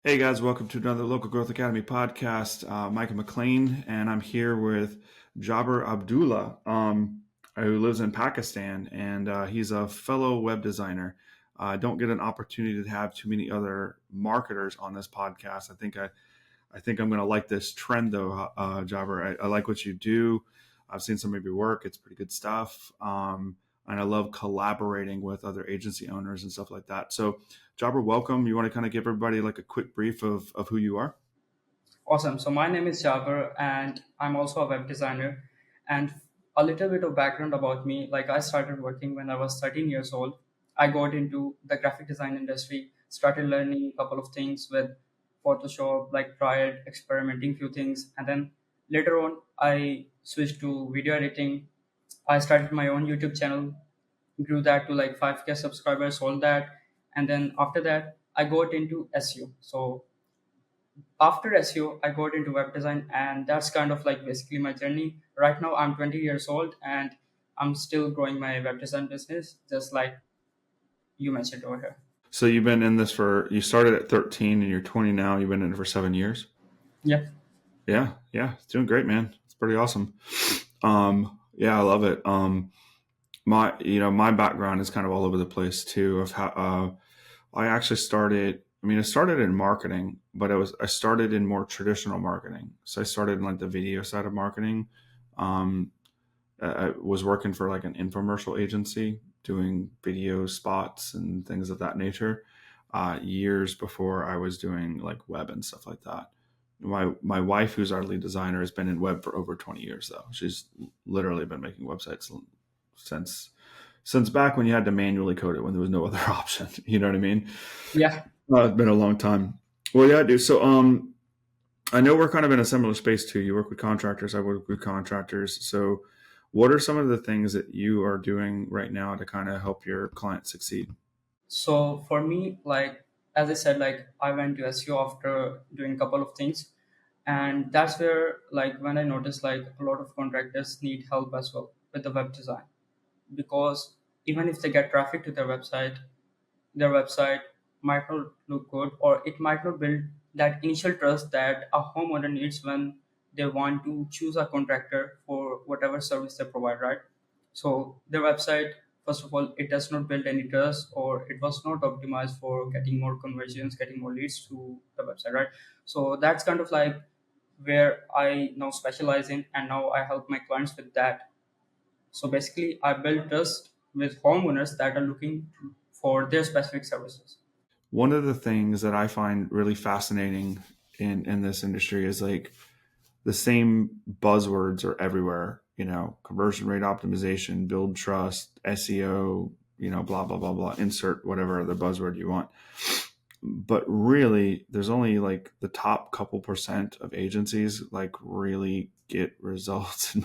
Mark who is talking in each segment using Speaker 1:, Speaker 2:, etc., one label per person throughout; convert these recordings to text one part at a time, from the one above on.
Speaker 1: Hey guys, welcome to another Local Growth Academy podcast. Micah McLean, and I'm here with Jaber Abdullah, who lives in Pakistan, and he's a fellow web designer. I don't get an opportunity to have too many other marketers on this podcast. I think I'm going to like this trend though, Jaber. I like what you do. I've seen some of your work; it's pretty good stuff. And I love collaborating with other agency owners and stuff like that. So, Jobber, welcome. You want to kind of give everybody like a quick brief of who you are?
Speaker 2: Awesome. So my name is Jaber and I'm also a web designer. And a little bit of background about me, like I started working when I was 13 years old. I got into the graphic design industry, started learning a couple of things with Photoshop, like tried experimenting few things. And then later on, I switched to video editing. I started my own YouTube channel, grew that to like 5K subscribers, sold that. And then after that, I got into SEO. So after SEO, I got into web design, and that's kind of like basically my journey. Right now, I'm 20 years old, and I'm still growing my web design business, just like you mentioned over here.
Speaker 1: So you've been in this you started at 13 and you're 20 now. You've been in it for 7 years.
Speaker 2: Yep.
Speaker 1: Yeah, it's doing great, man. It's pretty awesome. Yeah, I love it. My background is kind of all over the place too. Of how I actually started. I mean, I started in marketing, but I started in more traditional marketing. So I started in like the video side of marketing. Um, I was working for like an infomercial agency doing video spots and things of that nature. Years before I was doing like web and stuff like that. My wife, who's our lead designer, has been in web for over 20 years though. She's literally been making websites since since back when you had to manually code it when there was no other option. You know what I mean?
Speaker 2: Yeah.
Speaker 1: It's been a long time. Well, yeah, dude. So, I know we're kind of in a similar space too. You work with contractors. I work with contractors. So, what are some of the things that you are doing right now to kind of help your clients succeed?
Speaker 2: So for me, like as I said, like I went to SEO after doing a couple of things, and that's where like when I noticed like a lot of contractors need help as well with the web design because even if they get traffic to their website might not look good or it might not build that initial trust that a homeowner needs when they want to choose a contractor for whatever service they provide, right? So their website, first of all, it does not build any trust or it was not optimized for getting more conversions, getting more leads to the website, right? So that's kind of like where I now specialize in, and now I help my clients with that. So basically, I build trust with homeowners that are looking for their specific services.
Speaker 1: One of the things that I find really fascinating in this industry is like the same buzzwords are everywhere. You know, conversion rate optimization, build trust, SEO. You know, blah blah blah blah. Insert whatever other buzzword you want. But really, there's only like the top couple percent of agencies like really get results, and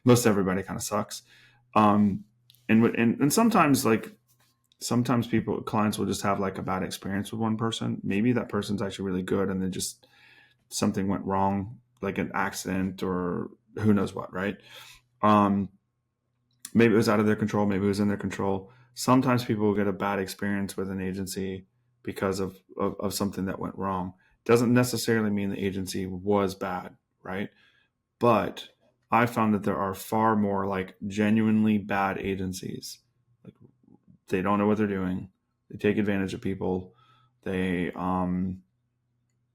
Speaker 1: most everybody kind of sucks. Um, and sometimes sometimes clients will just have like a bad experience with one person. Maybe that person's actually really good, and then just something went wrong, like an accident or who knows what, right? Um, Maybe it was out of their control, maybe it was in their control. Sometimes people will get a bad experience with an agency because of something that went wrong. Doesn't necessarily mean the agency was bad, right? But I found that there are far more like genuinely bad agencies. Like they don't know what they're doing. They take advantage of people. They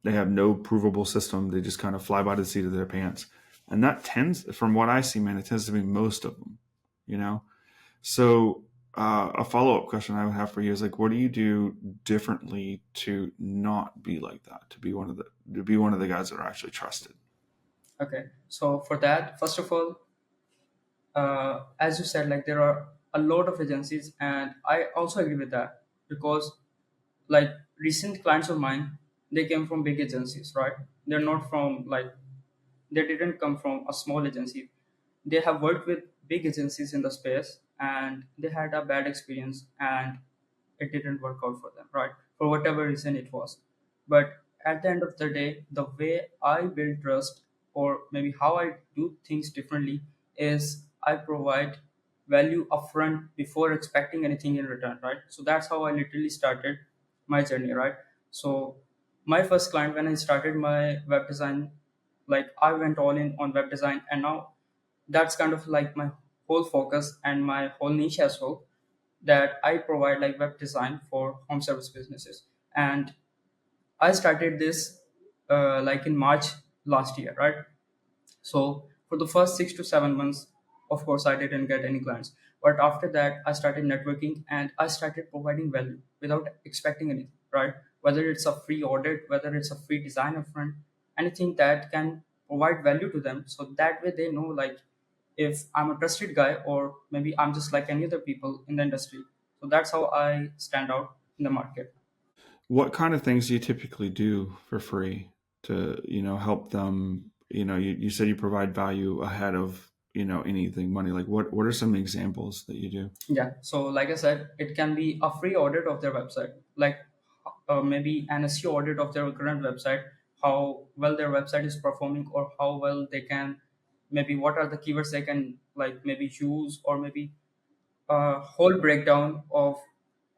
Speaker 1: they have no provable system. They just kind of fly by the seat of their pants. And that tends, from what I see, man, it tends to be most of them, you know? So, a follow up question I would have for you is like, what do you do differently to not be like that? To be one of the guys that are actually trusted.
Speaker 2: Okay, so for that, first of all, as you said, like there are a lot of agencies, and I also agree with that because, like, recent clients of mine, they came from big agencies, right? They're not from like they didn't come from a small agency. They have worked with big agencies in the space, and they had a bad experience, and it didn't work out for them, right? For whatever reason it was. But at the end of the day, the way I build trust, or maybe how I do things differently, is I provide value upfront before expecting anything in return, right? So that's how I literally started my journey, right? So My first client when I started my web design, like I went all in on web design, and now that's kind of like my whole focus and my whole niche as well. That I provide like web design for home service businesses, and I started this like in March last year, right? So for the first 6 to 7 months, of course, I didn't get any clients. But after that, I started networking and I started providing value without expecting anything, right? Whether it's a free audit, whether it's a free design upfront, anything that can provide value to them. So that way they know like if I'm a trusted guy or maybe I'm just like any other people in the industry. So that's how I stand out in the market.
Speaker 1: What kind of things do you typically do for free to, help them? You said you provide value ahead of, anything money. Like what are some examples that you do?
Speaker 2: Yeah. So, like I said, it can be a free audit of their website, like maybe an SEO audit of their current website, how well their website is performing, or how well they can, maybe what are the keywords they can like maybe use, or maybe a whole breakdown of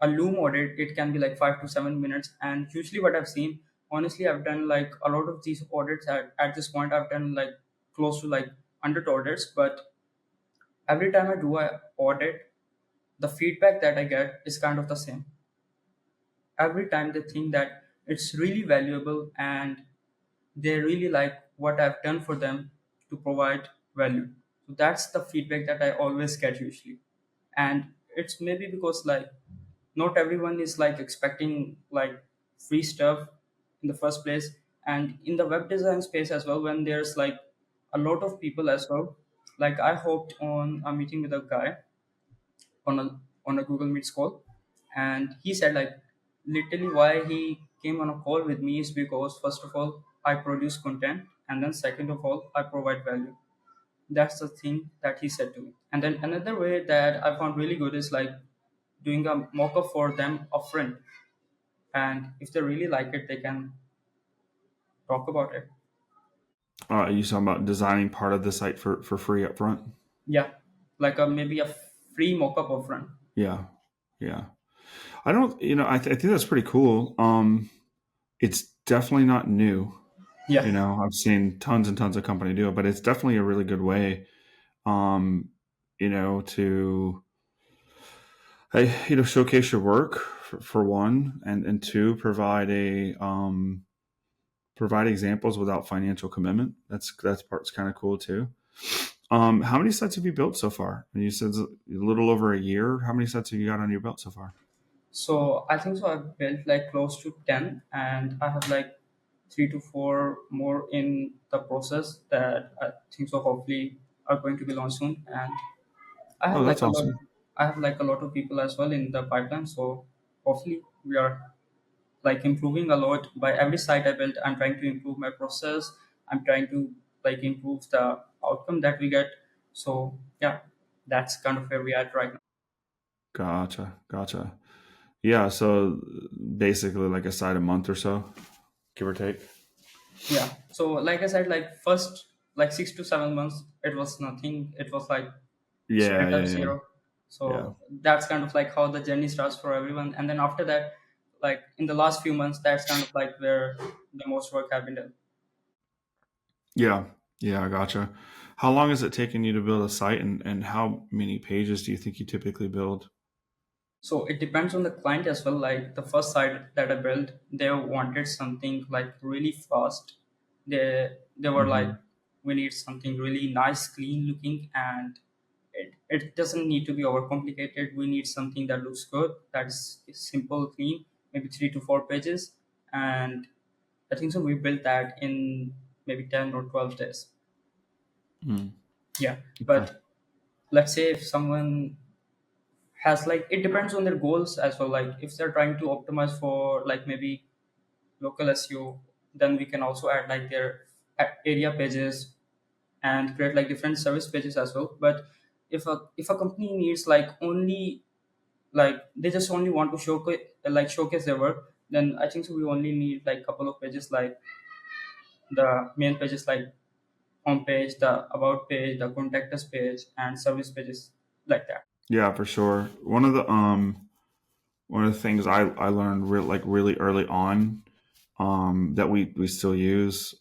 Speaker 2: a Loom audit. It can be like 5 to 7 minutes, and usually what I've seen, honestly, I've done like a lot of these audits at this point. I've done like close to like 100 audits, but every time I do a audit, the feedback that I get is kind of the same. Every time they think that it's really valuable and they really like what I've done for them to provide value. So that's the feedback that I always get usually. And it's maybe because like not everyone is like expecting like free stuff in the first place. And in the web design space as well, when there's like a lot of people as well, like I hoped on a meeting with a guy on a Google Meets call, and he said like literally why he came on a call with me is because first of all I produce content, and then second of all I provide value. That's the thing that he said to me. And then another way that I found really good is like doing a mock-up for them upfront, and if they really like it, they can talk about it.
Speaker 1: You talking about designing part of the site for free up front?
Speaker 2: Yeah, like a maybe a free mock-up upfront.
Speaker 1: Yeah, yeah. I don't, I think that's pretty cool. It's definitely not new.
Speaker 2: Yeah.
Speaker 1: I've seen tons and tons of company do it, but it's definitely a really good way, um, to showcase your work for one, and two, provide examples without financial commitment. That's part's kind of cool too. How many sites have you built so far? And you said it's a little over a year. How many sites have you got on your belt so far?
Speaker 2: So I think so. I've built like close to 10, and I have like 3 to 4 more in the process that I think so. Hopefully, are going to be launched soon. And I have
Speaker 1: Oh,
Speaker 2: like
Speaker 1: that's
Speaker 2: a lot.
Speaker 1: awesome.
Speaker 2: I have like a lot of people as well in the pipeline. So hopefully, we are like improving a lot. By every site I built, I'm trying to improve my process. I'm trying to like improve the outcome that we get. So yeah, that's kind of where we are right now.
Speaker 1: Gotcha, gotcha. Yeah, so basically like a site a month or so, give or take.
Speaker 2: Yeah. So like I said, like first like 6 to 7 months, it was nothing. It was like
Speaker 1: Yeah,
Speaker 2: straight
Speaker 1: yeah,
Speaker 2: up
Speaker 1: yeah,
Speaker 2: zero.
Speaker 1: yeah.
Speaker 2: So that's kind of like how the journey starts for everyone. And then after that, like in the last few months, that's kind of like where the most work have been done.
Speaker 1: Yeah, yeah, I gotcha. How long has it taken you to build a site, and how many pages do you think you typically build?
Speaker 2: So it depends on the client as well. Like the first site that I built, they wanted something like really fast. They were like,
Speaker 1: Hmm.
Speaker 2: we need something really nice, clean looking, and it doesn't need to be overcomplicated. We need something that looks good, that is simple, clean, maybe 3 to 4 pages. And I think so we built that in maybe 10 or 12 days.
Speaker 1: Mm.
Speaker 2: Yeah.
Speaker 1: Okay.
Speaker 2: But let's say if someone has like, it depends on their goals as well. Like if they're trying to optimize for like maybe local SEO, then we can also add like their area pages and create like different service pages as well. But if a company needs like only like they just only want to showcase their work, then I think so we only need like couple of pages, like the main pages like homepage, the about page, the contact us page, and service pages, like that.
Speaker 1: Yeah, for sure. One of the things I learned really early on, that we still use.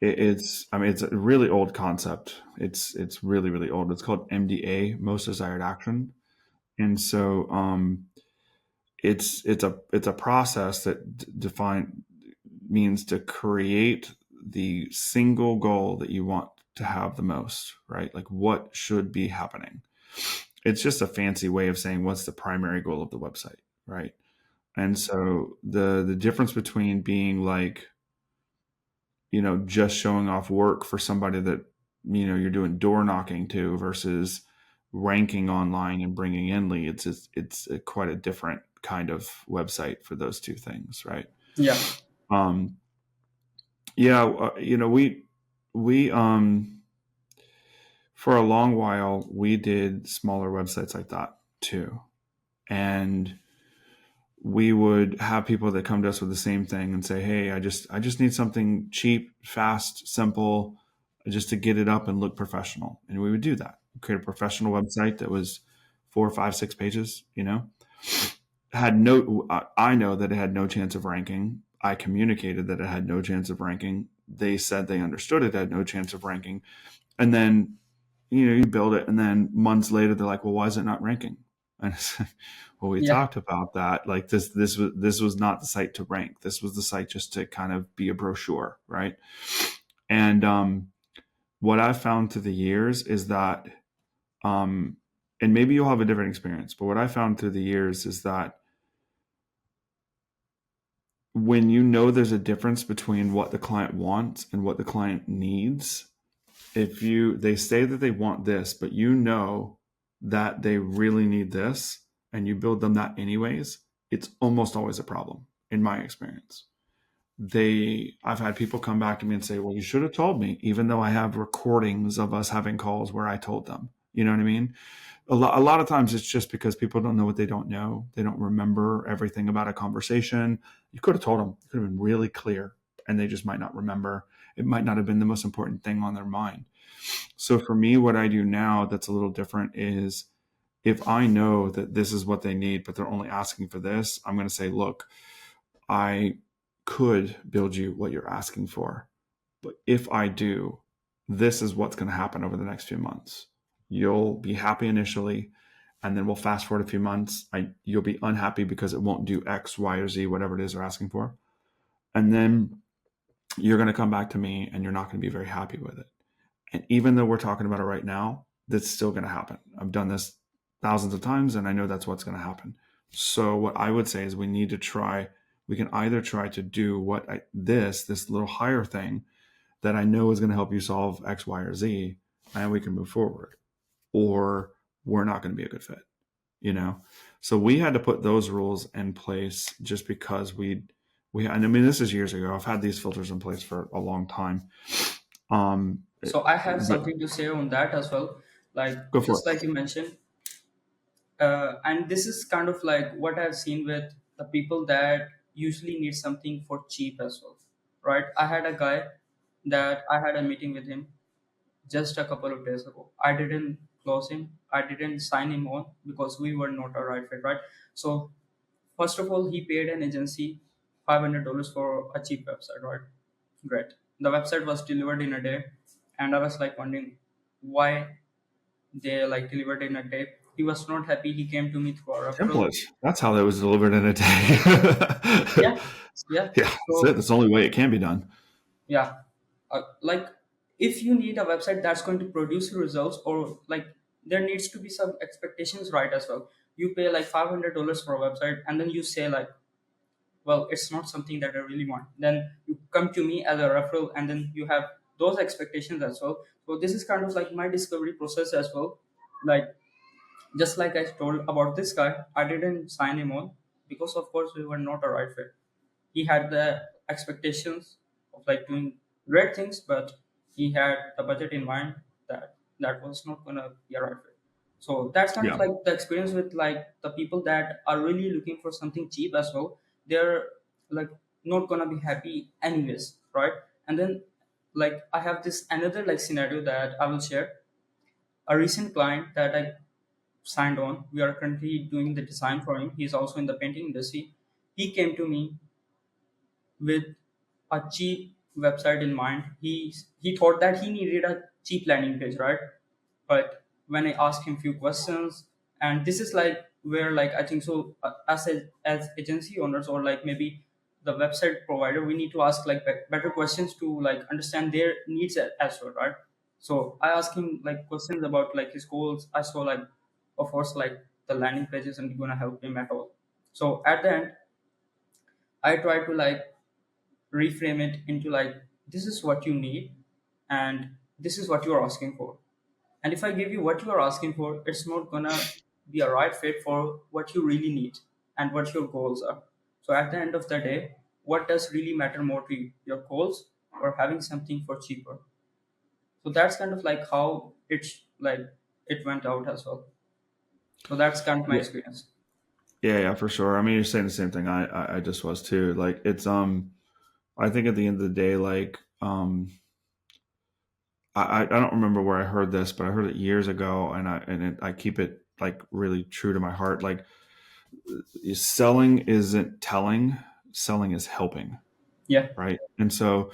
Speaker 1: It's I mean it's a really old concept. It's really really old. It's called MDA, most desired action, and so it's a process that define means to create the single goal that you want to have the most, right? Like what should be happening. It's just a fancy way of saying what's the primary goal of the website, right? And so the difference between being like, just showing off work for somebody that, you're doing door knocking to versus ranking online and bringing in leads, it's quite a different kind of website for those two things, right?
Speaker 2: Yeah.
Speaker 1: Um, yeah, we for a long while we did smaller websites like that too, and we would have people that come to us with the same thing and say, "Hey, I just need something cheap, fast, simple, just to get it up and look professional." And we would do that. Create a professional website that was 4, 5, 6 pages. Had no. I know that it had no chance of ranking. I communicated that it had no chance of ranking. They said they understood it had no chance of ranking. And then, you build it, and then months later, they're like, "Well, why is it not ranking?" And it's like, well, we
Speaker 2: Yeah.
Speaker 1: talked about that. Like this was not the site to rank. This was the site just to kind of be a brochure, right? And what I've found through the years is that, um, and maybe you'll have a different experience, but what I found through the years is that when there's a difference between what the client wants and what the client needs, if they say that they want this, but that they really need this, and you build them that anyways, it's almost always a problem in my experience. I've had people come back to me and say, "Well, you should have told me," even though I have recordings of us having calls where I told them. You know what I mean? A lot of times it's just because people don't know what they don't know. They don't remember everything about a conversation. You could have told them. You could have been really clear, and they just might not remember. It might not have been the most important thing on their mind. So for me, what I do now that's a little different is, if I know that this is what they need, but they're only asking for this, I'm going to say, "Look, I could build you what you're asking for. But if I do, this is what's going to happen over the next few months. You'll be happy initially, and then we'll fast forward a few months. You'll be unhappy because it won't do X, Y, or Z, whatever it is they're asking for. And then you're going to come back to me and you're not going to be very happy with it. And even though we're talking about it right now, that's still going to happen. I've done this thousands of times, and I know that's what's going to happen. So what I would say is we can either try to do this little higher thing that I know is going to help you solve X, Y, or Z, and we can move forward, or we're not going to be a good fit, you know? So we had to put those rules in place just because and I mean, this is years ago. I've had these filters in place for a long time.
Speaker 2: So I have
Speaker 1: But
Speaker 2: something to say on that as well. Like,
Speaker 1: go for
Speaker 2: just
Speaker 1: it.
Speaker 2: like you mentioned, and this is kind of like what I've seen with the people that usually need something for cheap as well, right? I had a guy that I had a meeting with him just a couple of days ago. I didn't close him. I didn't sign him on because we were not a right fit, right? So first of all, he paid an agency $500 for a cheap website, right? Great. The website was delivered in a day, and I was like wondering why they like delivered in a day. He was not happy. He came to me through a referral.
Speaker 1: Templates. That's how that was delivered in a day.
Speaker 2: Yeah, yeah.
Speaker 1: Yeah, that's it.
Speaker 2: So
Speaker 1: That's the only way it can be done.
Speaker 2: yeah, like if you need a website that's going to produce results, or like there needs to be some expectations, right? As well, you pay like $500 for a website, and then you say like, well, it's not something that I really want. Then you come to me as a referral, and then you have those expectations as well. So this is kind of like my discovery process as well. Like, just like I told about this guy, I didn't sign him on because, of course, we were not a right fit. He had the expectations of like doing great things, but he had the budget in mind that was not gonna be a right fit. So that's kind of
Speaker 1: Yeah.
Speaker 2: like the experience with like the people that are really looking for something cheap as well. They're like not gonna be happy anyways, right? And then like I have this another like scenario that I will share. A recent client that I signed on. We are currently doing the design for him. He's also in the painting industry. He came to me with a cheap website in mind. He thought that he needed a cheap landing page, right? But when I asked him few questions, and this is like where like I think so as agency owners or like maybe the website provider, we need to ask like better questions to like understand their needs as well, right? So I asked him like questions about like his goals. I saw like of course like the landing pages and gonna help him at all. So at the end, I try to like reframe it into like this is what you need and this is what you are asking for. And if I give you what you are asking for, it's not gonna be a right fit for what you really need and what your goals are. So at the end of the day, what does really matter more to you, your goals or having something for cheaper? So that's kind of like how it's like it went out as well. So that's kind of my
Speaker 1: Yeah.
Speaker 2: experience.
Speaker 1: Yeah, for sure. I mean, you're saying the same thing I just was too. Like it's I think at the end of the day, like I don't remember where I heard this, but I heard it years ago, and I keep it like really true to my heart. Like selling isn't telling, selling is helping,
Speaker 2: Yeah.
Speaker 1: right? And so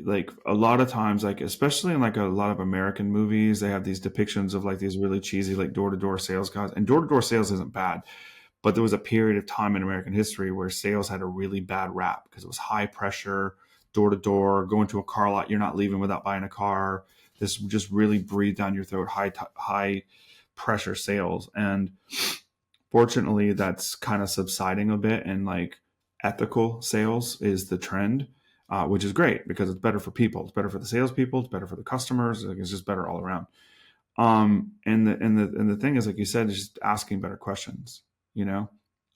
Speaker 1: like a lot of times, like especially in like a lot of American movies, they have these depictions of like these really cheesy like door to door sales guys, and door to door sales isn't bad. But there was a period of time in American history where sales had a really bad rap because it was high pressure, door to door, going to a car lot, you're not leaving without buying a car. This just really breathed down your throat, high pressure sales. And fortunately, that's kind of subsiding a bit, and like ethical sales is the trend, which is great because it's better for people. It's better for the salespeople. It's better for the customers. Like, it's just better all around. And the thing is, like you said, is just asking better questions, you know?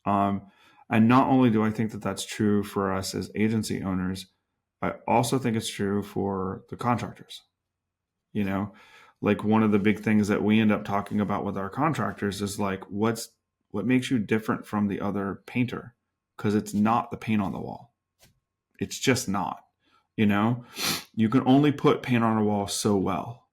Speaker 1: And not only do I think that that's true for us as agency owners, I also think it's true for the contractors, you know? Like one of the big things that we end up talking about with our contractors is like, what makes you different from the other painter? Because it's not the paint on the wall. It's just not, you know? You can only put paint on a wall so well,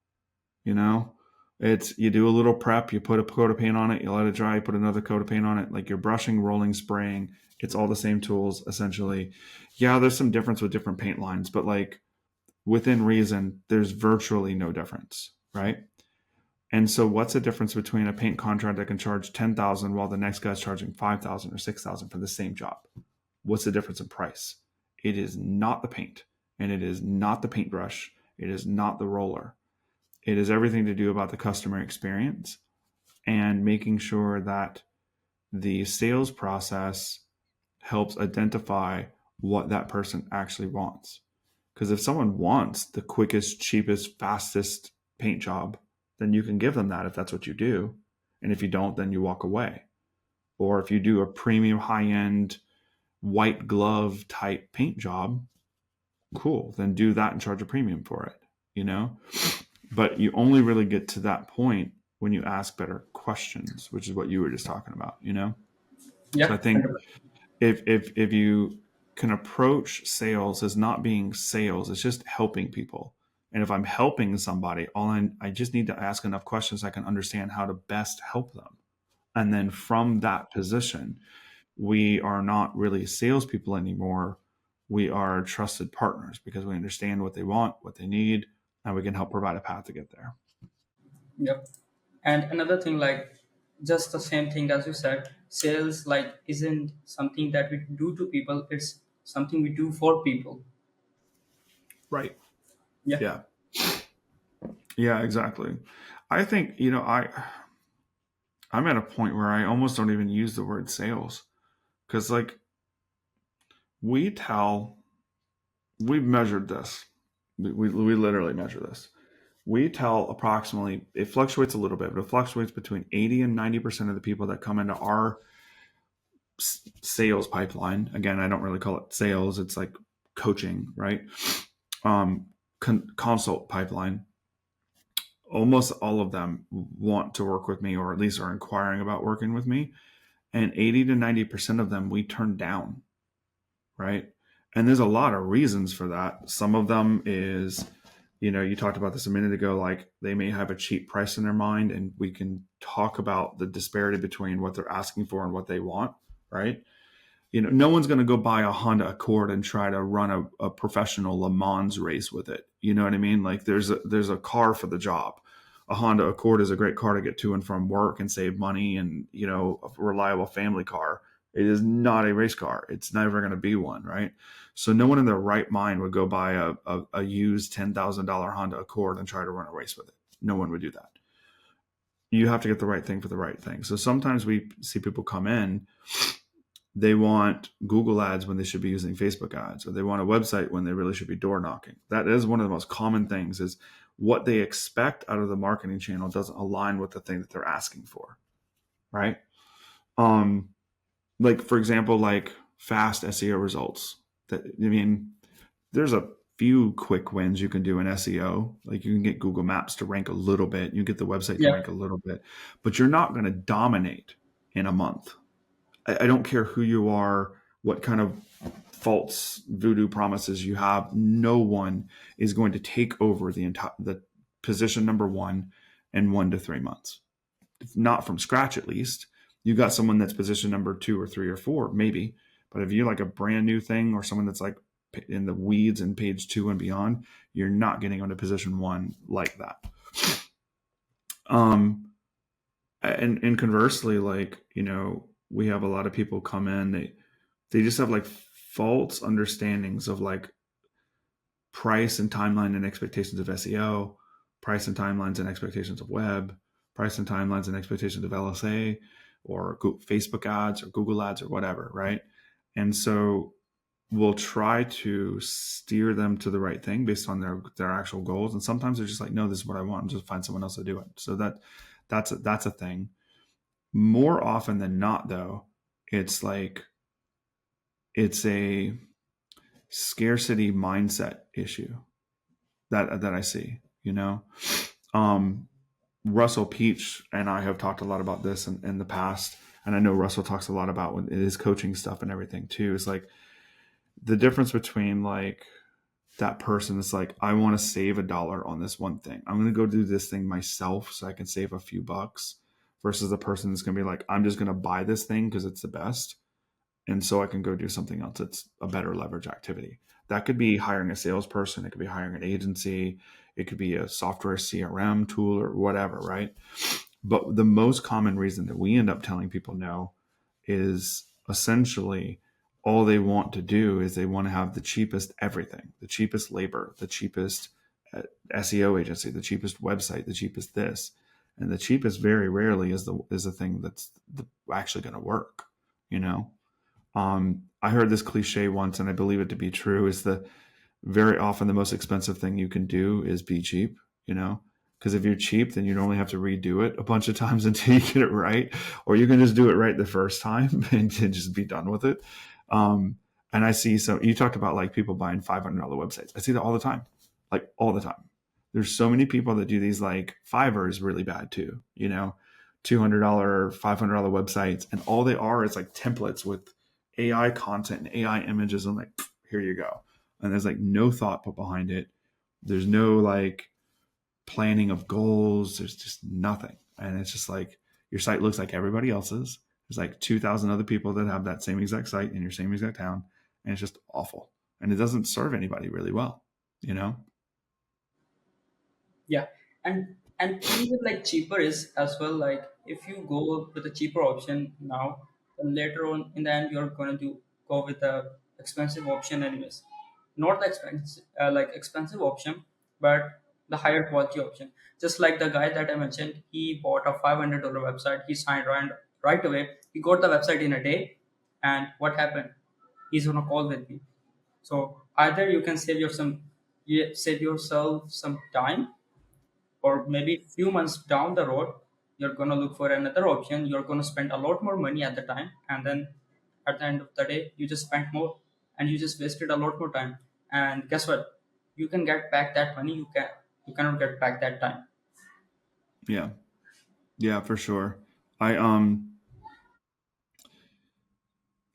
Speaker 1: you know? It's you do a little prep, you put a coat of paint on it, you let it dry, you put another coat of paint on it. Like you're brushing, rolling, spraying. It's all the same tools essentially. Yeah, there's some difference with different paint lines, but like within reason, there's virtually no difference, right? And so what's the difference between a paint contract that can charge 10,000 while the next guy's charging 5,000 or 6,000 for the same job? What's the difference in price? It is not the paint, and it is not the paintbrush. It is not the roller. It is everything to do about the customer experience and making sure that the sales process helps identify what that person actually wants. Because if someone wants the quickest, cheapest, fastest paint job, then you can give them that if that's what you do. And if you don't, then you walk away. Or if you do a premium, high end, white glove type paint job, cool, then do that and charge a premium for it, you know? But you only really get to that point when you ask better questions, which is what you were just talking about, you know? So I
Speaker 2: Yeah.
Speaker 1: think if you can approach sales as not being sales, it's just helping people. And if I'm helping somebody, I just need to ask enough questions I can understand how to best help them. And then from that position, we are not really salespeople anymore. We are trusted partners because we understand what they want, what they need, and we can help provide a path to get there.
Speaker 2: Yep. And another thing, like just the same thing as you said, sales like isn't something that we do to people, it's something we do for people.
Speaker 1: Right.
Speaker 2: Yeah.
Speaker 1: Yeah. Yeah, exactly. I think, I'm at a point where I almost don't even use the word sales because like we tell we've measured this. We literally measure this. We tell approximately, it fluctuates a little bit, but it fluctuates between 80 and 90% of the people that come into our sales pipeline. Again, I don't really call it sales, it's like coaching, right? Consult pipeline. Almost all of them want to work with me or at least are inquiring about working with me. And 80 to 90% of them we turn down, right? And there's a lot of reasons for that. Some of them is, you talked about this a minute ago, like they may have a cheap price in their mind, and we can talk about the disparity between what they're asking for and what they want, right? No one's going to go buy a Honda Accord and try to run a professional Le Mans race with it. You know what I mean? Like there's a car for the job. A Honda Accord is a great car to get to and from work and save money, and a reliable family car. It is not a race car. It's never going to be one, right? So no one in their right mind would go buy a used $10,000 Honda Accord and try to run a race with it. No one would do that. You have to get the right thing for the right thing. So sometimes we see people come in, they want Google ads when they should be using Facebook ads, or they want a website when they really should be door knocking. That is one of the most common things, is what they expect out of the marketing channel doesn't align with the thing that they're asking for, right? Like for example, like fast SEO results. There's a few quick wins you can do in SEO. Like you can get Google Maps to rank a little bit, you get the website to
Speaker 2: Yeah.
Speaker 1: rank a little bit, but you're not going to dominate in a month. I don't care who you are, what kind of false voodoo promises you have. No one is going to take over the position number one in 1 to 3 months. If not from scratch, at least. You got someone that's position number 2 or 3 or 4, maybe. But if you're like a brand new thing, or someone that's like in the weeds and page 2 and beyond, you're not getting onto position 1 like that. And conversely, like, we have a lot of people come in, they just have like false understandings of like price and timeline and expectations of SEO, price and timelines and expectations of web, price and timelines and expectations of LSA or Facebook ads or Google ads or whatever, right? And so we'll try to steer them to the right thing based on their actual goals. And sometimes they're just like, no, this is what I want. I'm just find someone else to do it. So that's a thing. More often than not, though, it's a scarcity mindset issue that I see. Russell Peach and I have talked a lot about this in the past, and I know Russell talks a lot about when his coaching stuff and everything too. Is like the difference between like that person that's like, I want to save $1 on this one thing. I'm going to go do this thing myself so I can save a few bucks, versus the person that's going to be like, I'm just going to buy this thing because it's the best, and so I can go do something else that's a better leverage activity. That could be hiring a salesperson. It could be hiring an agency. It could be a software CRM tool or whatever, right? But the most common reason that we end up telling people no is essentially all they want to do is they want to have the cheapest everything, the cheapest labor, the cheapest SEO agency, the cheapest website, the cheapest this. And the cheapest very rarely is the thing that's actually going to work, I heard this cliche once, and I believe it to be true, is very often the most expensive thing you can do is be cheap, because if you're cheap, then you normally have to redo it a bunch of times until you get it right, or you can just do it right the first time and just be done with it. And I see, so you talked about like people buying $500 websites. I see that all the time, like all the time. There's so many people that do these, like Fiverr is really bad too, $200, $500 websites, and all they are is like templates with AI content and AI images, and like, here you go. And there's like no thought put behind it. There's no like planning of goals. There's just nothing. And it's just like your site looks like everybody else's. There's like 2,000 other people that have that same exact site in your same exact town. And it's just awful. And it doesn't serve anybody really well,
Speaker 2: Yeah, and thing with like cheaper is as well, like if you go with a cheaper option now, then later on in the end you're going to go with the expensive option anyways. Not the expensive option, but the higher quality option. Just like the guy that I mentioned, he bought a $500 website. He signed right away. He got the website in a day, and what happened? He's on a call with me. So either you can save yourself some time, or maybe few months down the road you're going to look for another option. You're going to spend a lot more money at the time, and then at the end of the day you just spent more, and you just wasted a lot more time. And guess what? You can get back that money. You cannot get back that time.
Speaker 1: Yeah. Yeah, for sure. I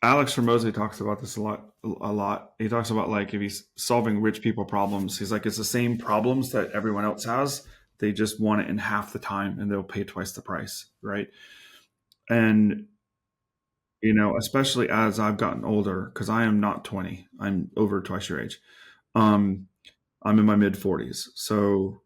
Speaker 1: Alex Hormozy talks about this a lot. A lot. He talks about like if he's solving rich people problems, he's like it's the same problems that everyone else has. They just want it in half the time, and they'll pay twice the price, right? And Especially as I've gotten older, because I am not 20. I'm over twice your age. Um, I'm in my mid 40s. So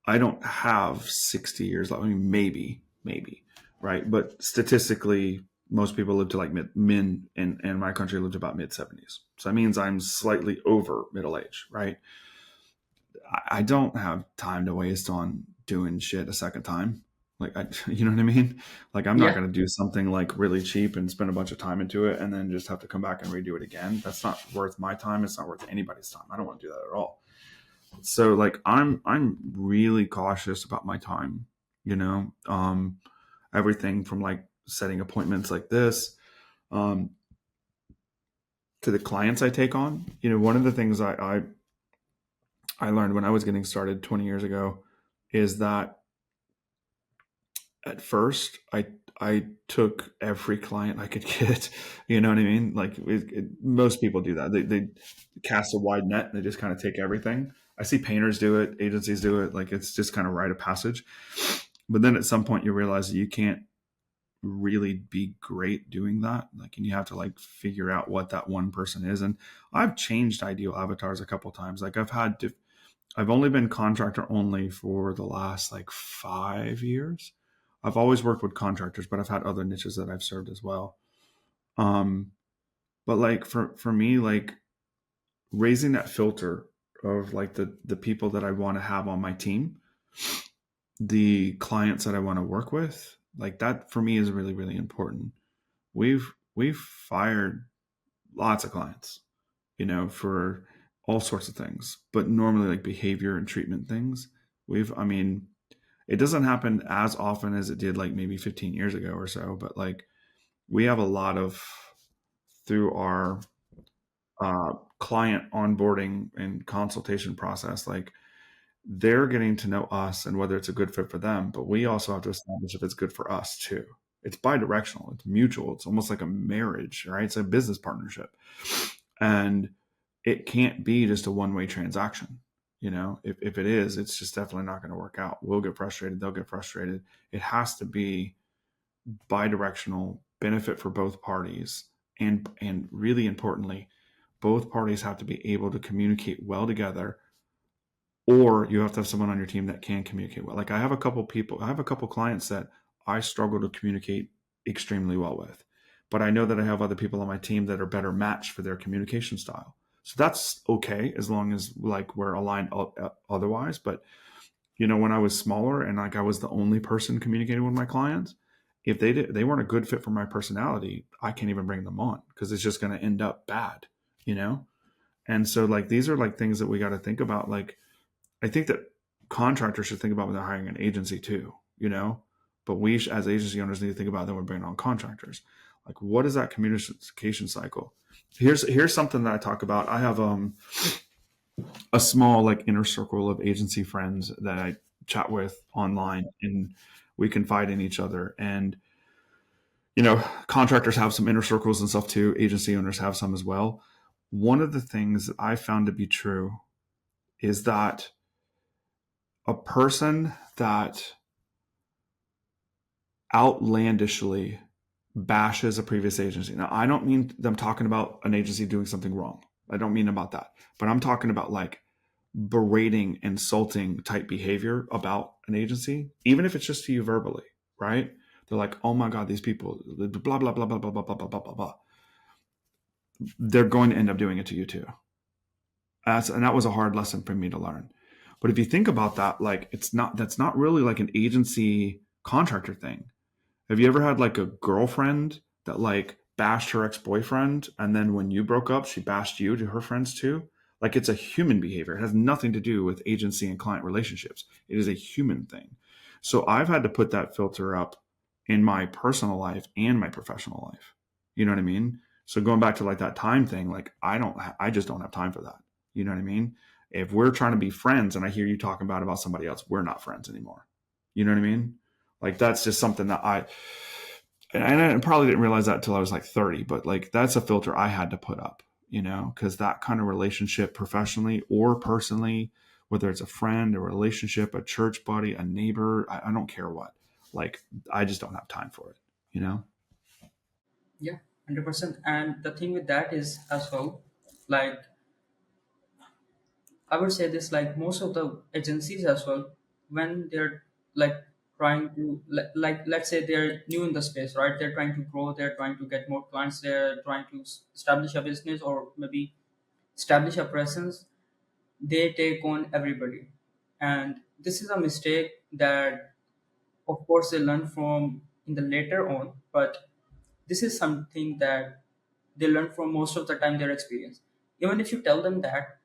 Speaker 1: I don't have 60 years left. I mean, maybe, right? But statistically, most people live to like men in my country live to about mid 70s. So that means I'm slightly over middle age, right? I don't have time to waste on doing shit a second time. Like, you know what I mean? Like, I'm not
Speaker 2: Yeah.
Speaker 1: going to do something like really cheap and spend a bunch of time into it and then just have to come back and redo it again. That's not worth my time. It's not worth anybody's time. I don't want to do that at all. So like I'm really cautious about my time, everything from like setting appointments like this, um, to the clients I take on. One of the things I learned when I was getting started 20 years ago is that at first I took every client I could get. You know what I mean? Like most people do that. They cast a wide net and they just kind of take everything. I see painters do it, agencies do it. Like it's just kind of rite of passage. But then at some point you realize that you can't really be great doing that. Like, and you have to like figure out what that one person is. And I've changed ideal avatars a couple times. Like I've only been contractor only for the last like 5 years. I've always worked with contractors, but I've had other niches that I've served as well. Um, but like for me, like raising that filter of like the people that I want to have on my team, the clients that I want to work with, like that for me is really, really important. We've fired lots of clients, for all sorts of things, but normally like behavior and treatment things. I mean, it doesn't happen as often as it did like maybe 15 years ago or so, but like we have a lot of through our client onboarding and consultation process, like they're getting to know us and whether it's a good fit for them, but we also have to establish if it's good for us too. It's bi-directional, it's mutual, it's almost like a marriage, right? It's a business partnership. And it can't be just a one-way transaction. If it is, it's just definitely not going to work out. We'll get frustrated, they'll get frustrated. It has to be bi-directional, benefit for both parties, and really importantly, both parties have to be able to communicate well together, or you have to have someone on your team that can communicate well. Like I have a couple clients that I struggle to communicate extremely well with, but I know that I have other people on my team that are better matched for their communication style. So that's okay as long as like we're aligned otherwise. But when I was smaller and like I was the only person communicating with my clients, if they weren't a good fit for my personality, I can't even bring them on because it's just going to end up bad, you know? And so like these are like things that we got to think about. Like I think that contractors should think about when they're hiring an agency too, but we as agency owners need to think about that when we're bringing on contractors. Like what is that communication cycle? Here's something that I talk about. I have a small like inner circle of agency friends that I chat with online, and we confide in each other. And contractors have some inner circles and stuff too. Agency owners have some as well. One of the things that I found to be true is that a person that outlandishly bashes a previous agency. Now, I don't mean them talking about an agency doing something wrong. I don't mean about that. But I'm talking about like berating, insulting type behavior about an agency, even if it's just to you verbally, right? They're like, oh my God, these people, blah, blah, blah, blah, blah, blah, blah, blah, blah, blah, blah. They're going to end up doing it to you too. And that was a hard lesson for me to learn. But if you think about that, like that's not really like an agency contractor thing. Have you ever had like a girlfriend that like bashed her ex-boyfriend and then when you broke up, she bashed you to her friends too? Like it's a human behavior. It has nothing to do with agency and client relationships. It is a human thing. So I've had to put that filter up in my personal life and my professional life. You know what I mean? So going back to like that time thing, like I just don't have time for that. You know what I mean? If we're trying to be friends and I hear you talking about somebody else, we're not friends anymore. You know what I mean? Like that's just something that and I probably didn't realize that until I was like 30, but like that's a filter I had to put up, because that kind of relationship professionally or personally, whether it's a friend, a relationship, a church buddy, a neighbor, I don't care what, like I just don't have time for it, you know?
Speaker 2: Yeah, 100%. And the thing with that is as well, like I would say this, like most of the agencies as well, when they're like trying to like let's say they're new in the space, right? They're trying to grow, they're trying to get more clients, they're trying to establish a business or maybe establish a presence. They take on everybody, and this is a mistake that of course they learn from in the later on, but this is something that they learn from most of the time their experience. Even if you tell them that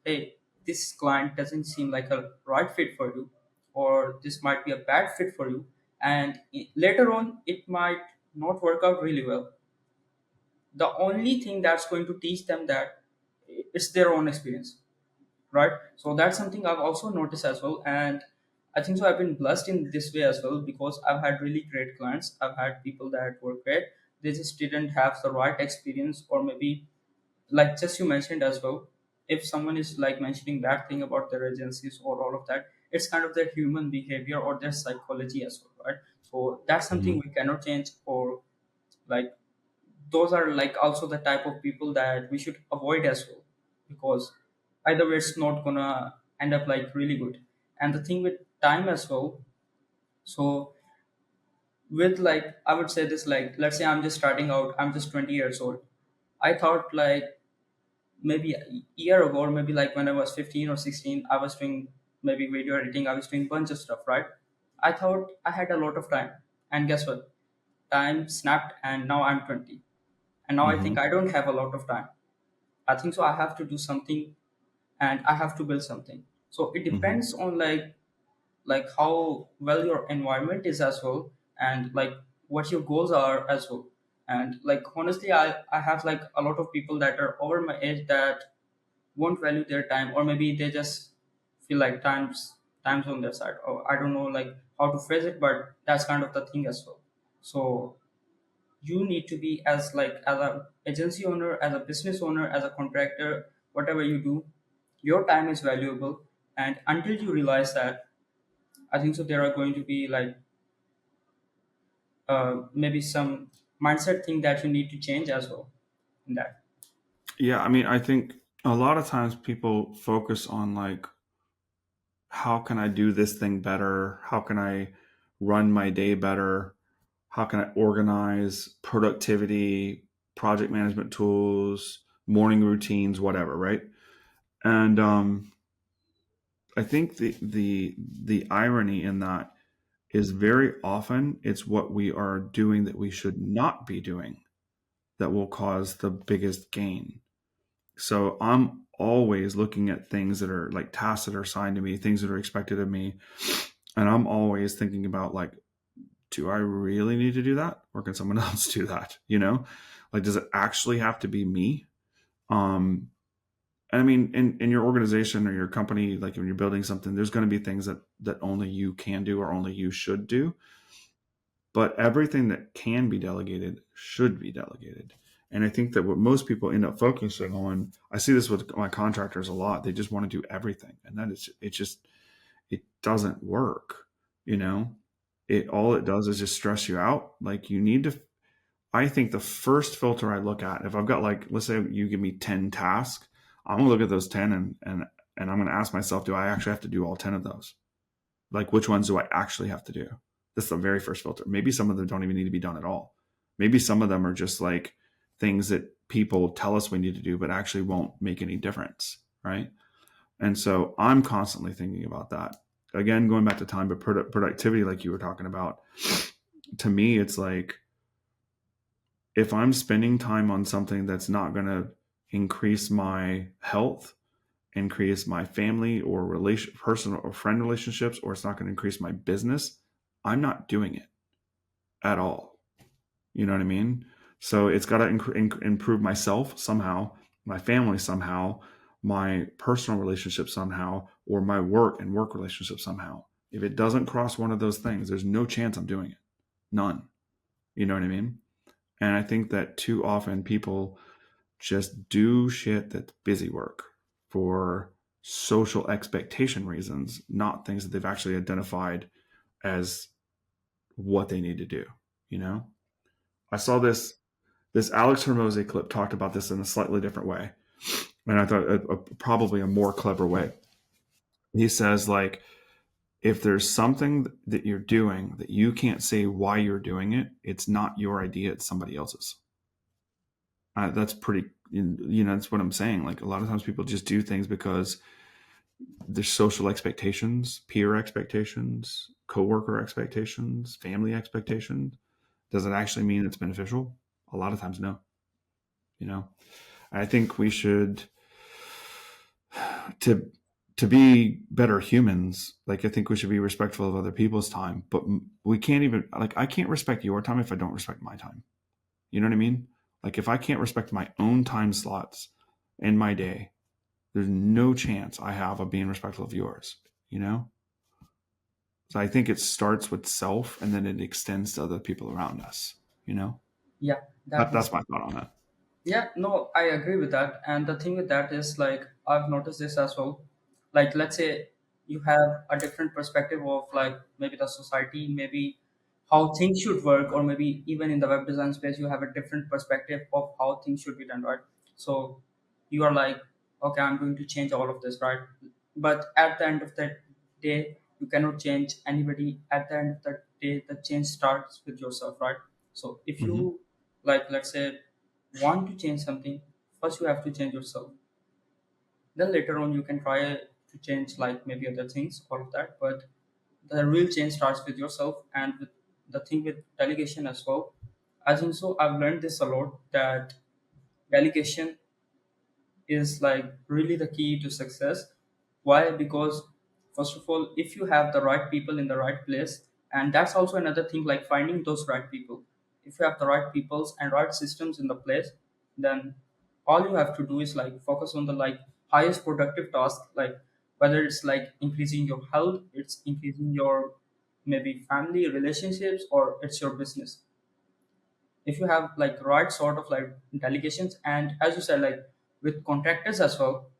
Speaker 2: hey, this client doesn't seem like a right fit for you, or this might be a bad fit for you, and later on it might not work out really well. The only thing that's going to teach them that it's their own experience, right? So that's something I've also noticed as well. And I think so I've been blessed in this way as well, because I've had really great clients, I've had people that were great, they just didn't have the right experience, or maybe like just you mentioned as well, if someone is like mentioning bad thing about their agencies or all of that, it's kind of their human behavior or their psychology as well, right? So that's something
Speaker 1: Mhm.
Speaker 2: we cannot change, or like those are like also the type of people that we should avoid as well, because either way it's not gonna end up like really good. And the thing with time as well, so with like I would say this, like let's say I'm just starting out, I'm just 20 years old. I thought like maybe a year ago, or maybe like when I was 15 or 16, I was doing maybe video editing, I was doing bunch of stuff, right? I thought I had a lot of time, and guess what, time snapped and now I'm 20, and now I think
Speaker 1: Mhm.
Speaker 2: I don't have a lot of time. I think so I have to do something, and I have to build something. So it
Speaker 1: Mhm.
Speaker 2: depends on like how well your environment is as well, and like what your goals are as well. And like honestly, I have like a lot of people that are over my age that won't value their time, or maybe they just feel like time's on their side, or I don't know like how to phrase it, but that's kind of the thing as well. So you need to be as like as a agency owner, as a business owner, as a contractor, whatever you do, your time is valuable. And until you realize that, I think so there are going to be like maybe some mindset thing that you need to change as well in that.
Speaker 1: Yeah, I mean, I think a lot of times people focus on like, how can I do this thing better? How can I run my day better? How can I organize productivity, project management tools, morning routines, whatever, right? And I think the irony in that is very often it's what we are doing that we should not be doing that will cause the biggest gain. So I'm always looking at things that are like tasks that are assigned to me, things that are expected of me. And I'm always thinking about like, do I really need to do that? Or can someone else do that? You know, like, does it actually have to be me? Um, and I mean, in your organization or your company, like when you're building something, there's going to be things that only you can do or only you should do. But everything that can be delegated should be delegated. And I think that what most people end up focusing on, I see this with my contractors a lot. They just want to do everything, and that is it. Just it doesn't work. You know, it all it does is just stress you out. Like you need to. I think the first filter I look at, if I've got like, let's say you give me 10 tasks, I'm gonna look at those 10 and I'm gonna ask myself, do I actually have to do all 10 of those? Like, which ones do I actually have to do? That's the very first filter. Maybe some of them don't even need to be done at all. Maybe some of them are just like things that people tell us we need to do, but actually won't make any difference. Right. And so I'm constantly thinking about that. Again, going back to time, but productivity, like you were talking about, to me, it's like if I'm spending time on something that's not going to increase my health, increase my family or personal or friend relationships, or it's not going to increase my business, I'm not doing it at all. You know what I mean? So it's got to improve myself somehow, my family somehow, my personal relationship somehow, or my work and work relationship somehow. If it doesn't cross one of those things, there's no chance I'm doing it. None. You know what I mean? And I think that too often people just do shit that's busy work for social expectation reasons, not things that they've actually identified as what they need to do. You know, I saw this. This Alex Hormozy clip talked about this in a slightly different way, and I thought probably a more clever way. He says, like, if there's something that you're doing that you can't say why you're doing it, it's not your idea, it's somebody else's. That's pretty, that's what I'm saying. Like, a lot of times people just do things because there's social expectations, peer expectations, coworker expectations, family expectations. Does it actually mean it's beneficial? A lot of times, no. You know, I think we should, to to be better humans. Like, I think we should be respectful of other people's time, but we can't even, like, I can't respect your time if I don't respect my time. You know what I mean? Like, if I can't respect my own time slots in my day, there's no chance I have of being respectful of yours. You know? So I think it starts with self and then it extends to other people around us. You know?
Speaker 2: Yeah, that
Speaker 1: That's
Speaker 2: makes.
Speaker 1: my thought on that.
Speaker 2: Yeah, no, I agree with that. And the thing with that is, like, I've noticed this as well. Like, let's say you have a different perspective of, like, maybe the society, maybe how things should work, or maybe even in the web design space, you have a different perspective of how things should be done, right? So you are like, okay, I'm going to change all of this, right? But at the end of the day, you cannot change anybody. At the end of the day, the change starts with yourself, right? So if
Speaker 1: Mm-hmm.
Speaker 2: you, like, let's say, want to change something, first you have to change yourself. Then later on you can try to change, like, maybe other things, all of that. But the real change starts with yourself. And with the thing with delegation as well, I think so, I've learned this a lot, that delegation is, like, really the key to success. Why? Because first of all, if you have the right people in the right place, and that's also another thing, like finding those right people. If you have the right peoples and right systems in the place, then all you have to do is, like, focus on the, like, highest productive task, like whether it's like increasing your health, it's increasing your maybe family relationships, or it's your business. If you have, like, right sort of, like, delegations, and as you said, like, with contractors as well,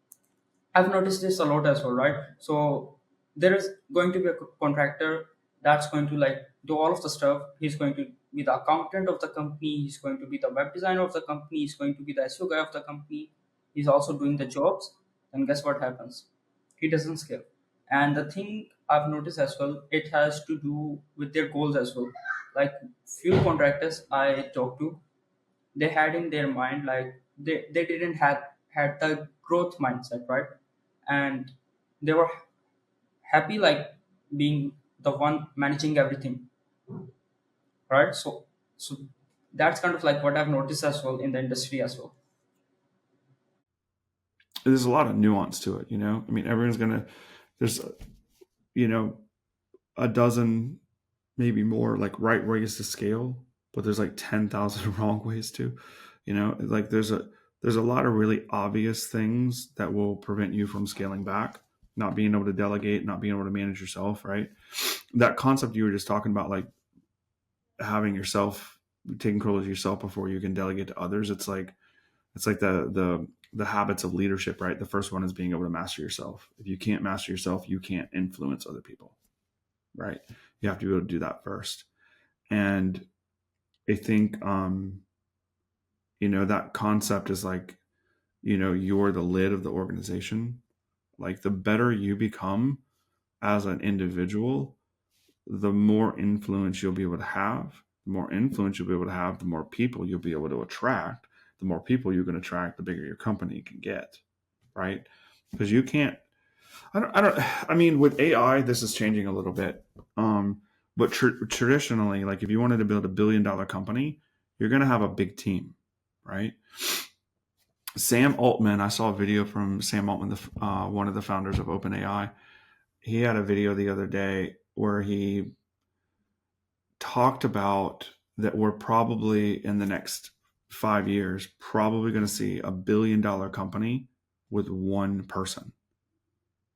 Speaker 2: I've noticed this a lot as well, right? So there is going to be a contractor that's going to, like, do all of the stuff. He's going to be the accountant of the company. He's going to be the web designer of the company. He's going to be the SEO guy of the company. He's also doing the jobs. And guess what happens? He doesn't scale. And the thing I've noticed as well, it has to do with their goals as well. Like, few contractors I talked to, they had in their mind, like, they didn't had the growth mindset, right? And they were happy, like, being the one managing everything, right? So that's kind of like what I've noticed as well in the industry as well.
Speaker 1: There's a lot of nuance to it. I mean, everyone's gonna. There's, you know, a dozen, maybe more, like, right ways to scale, but there's like 10,000 wrong ways to. Like, there's a lot of really obvious things that will prevent you from scaling back, not being able to delegate, not being able to manage yourself, right? That concept you were just talking about, like, having yourself, taking control of yourself before you can delegate to others. It's like the habits of leadership, right? The first one is being able to master yourself. If you can't master yourself, you can't influence other people, right? You have to be able to do that first. And I think, that concept is like, you're the lid of the organization. Like, the better you become as an individual, the more influence you'll be able to have. The more influence you'll be able to have, the more people you'll be able to attract. The more people you can attract, the bigger your company can get, right? Because you can't. I mean, with AI, this is changing a little bit. But traditionally, like, if you wanted to build $1 billion company, you're going to have a big team, right? Sam Altman, I saw a video from Sam Altman, one of the founders of OpenAI. He had a video the other day where he talked about that we're probably, in the next 5 years, probably going to see $1 billion company with one person.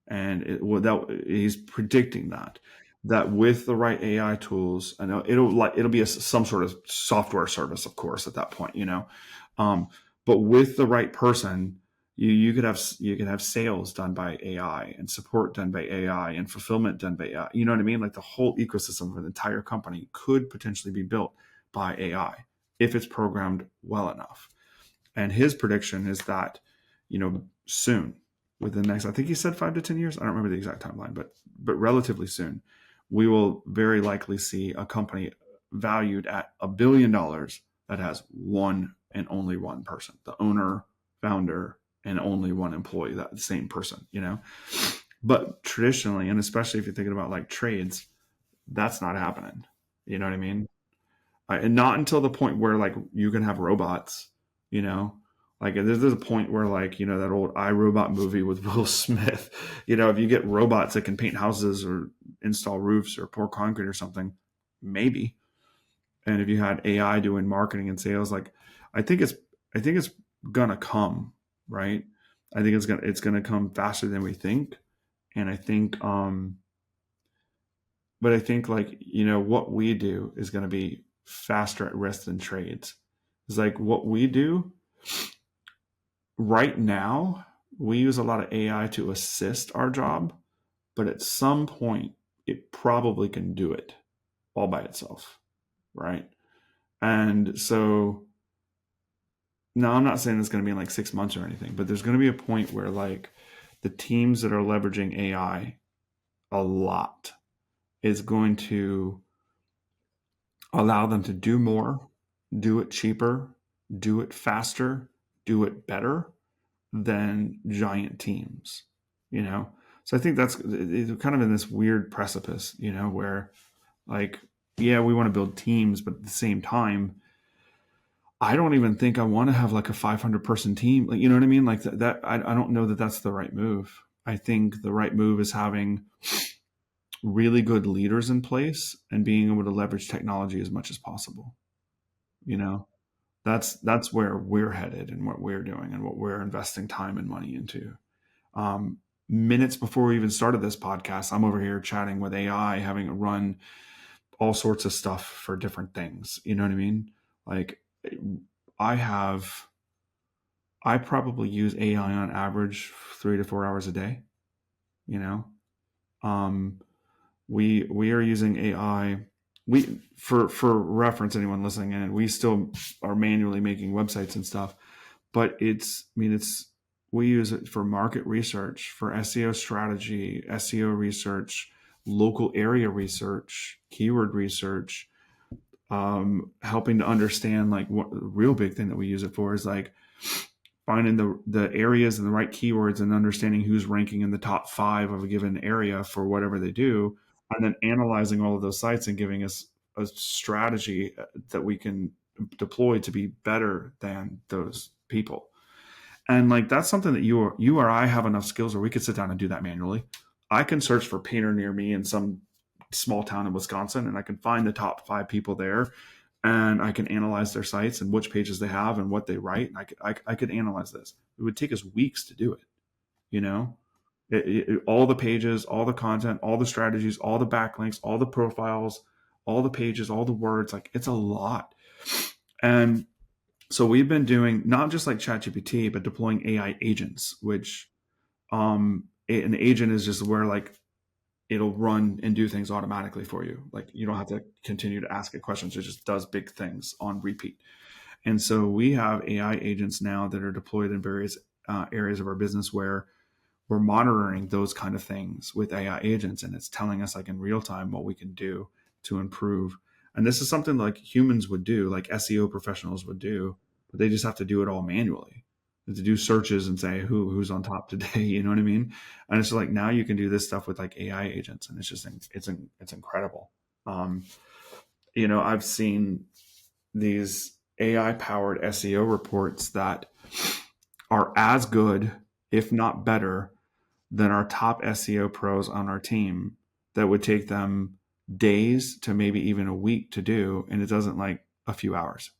Speaker 1: And he's predicting that with the right AI tools, I know it'll be some sort of software service, of course, at that point, but with the right person, you could have sales done by AI, and support done by AI, and fulfillment done by AI. You know what I mean? Like, the whole ecosystem of an entire company could potentially be built by AI. if it's programmed well enough. And his prediction is that, soon, within the next, I think he said 5 to 10 years. I don't remember the exact timeline, but relatively soon, we will very likely see a company valued at $1 billion that has one and only one person, the owner, founder, and only one employee, that same person. But traditionally, and especially if you're thinking about like trades, that's not happening. You know what I mean? And not until the point where like you can have robots, you know, like there's a point where like, that old iRobot movie with Will Smith, if you get robots that can paint houses or install roofs or pour concrete or something, maybe. And if you had AI doing marketing and sales, like I think it's gonna come, right? I think it's gonna come faster than we think. And I think but I think like, what we do is gonna be faster at risk than trades. It's like what we do right now, we use a lot of AI to assist our job, but at some point it probably can do it all by itself, right? And so now I'm not saying it's going to be in like 6 months or anything, but there's going to be a point where like the teams that are leveraging AI a lot is going to allow them to do more, do it cheaper, do it faster, do it better than giant teams, you know? So I think that's it's kind of in this weird precipice, where like, yeah, we want to build teams, but at the same time, I don't even think I want to have like a 500-person team. Like, you know what I mean? Like that I don't know that that's the right move. I think the right move is having really good leaders in place and being able to leverage technology as much as possible. You know, that's where we're headed and what we're doing and what we're investing time and money into. Minutes before we even started this podcast, I'm over here chatting with AI, having it run all sorts of stuff for different things. You know what I mean? Like I have, I probably use AI on average 3 to 4 hours a day. You know, um, we are using AI. We for reference, anyone listening in, we still are manually making websites and stuff, but it's we use it for market research, for SEO strategy, SEO research, local area research, keyword research, helping to understand like what the real big thing that we use it for is like finding the areas and the right keywords and understanding who's ranking in the top 5 of a given area for whatever they do, and then analyzing all of those sites and giving us a strategy that we can deploy to be better than those people. And like that's something that you or I have enough skills where we could sit down and do that manually. I can search for painter near me in some small town in Wisconsin, and I can find the top 5 people there, and I can analyze their sites and which pages they have and what they write. I could analyze this. It would take us weeks to do it. You know, all the pages, all the content, all the strategies, all the backlinks, all the profiles, all the pages, all the words. Like it's a lot. And so we've been doing not just like ChatGPT, but deploying AI agents, which an agent is just where like it'll run and do things automatically for you. Like you don't have to continue to ask it questions. It just does big things on repeat. And so we have AI agents now that are deployed in various areas of our business where we're monitoring those kind of things with AI agents, and it's telling us like in real time what we can do to improve. And this is something like humans would do, like SEO professionals would do, but they just have to do it all manually. To do searches and say who's on top today, you know what I mean? And it's like now you can do this stuff with like AI agents, and it's just it's incredible. Um, I've seen these AI powered SEO reports that are as good, if not better, than our top SEO pros on our team that would take them days to maybe even a week to do. And it doesn't like a few hours.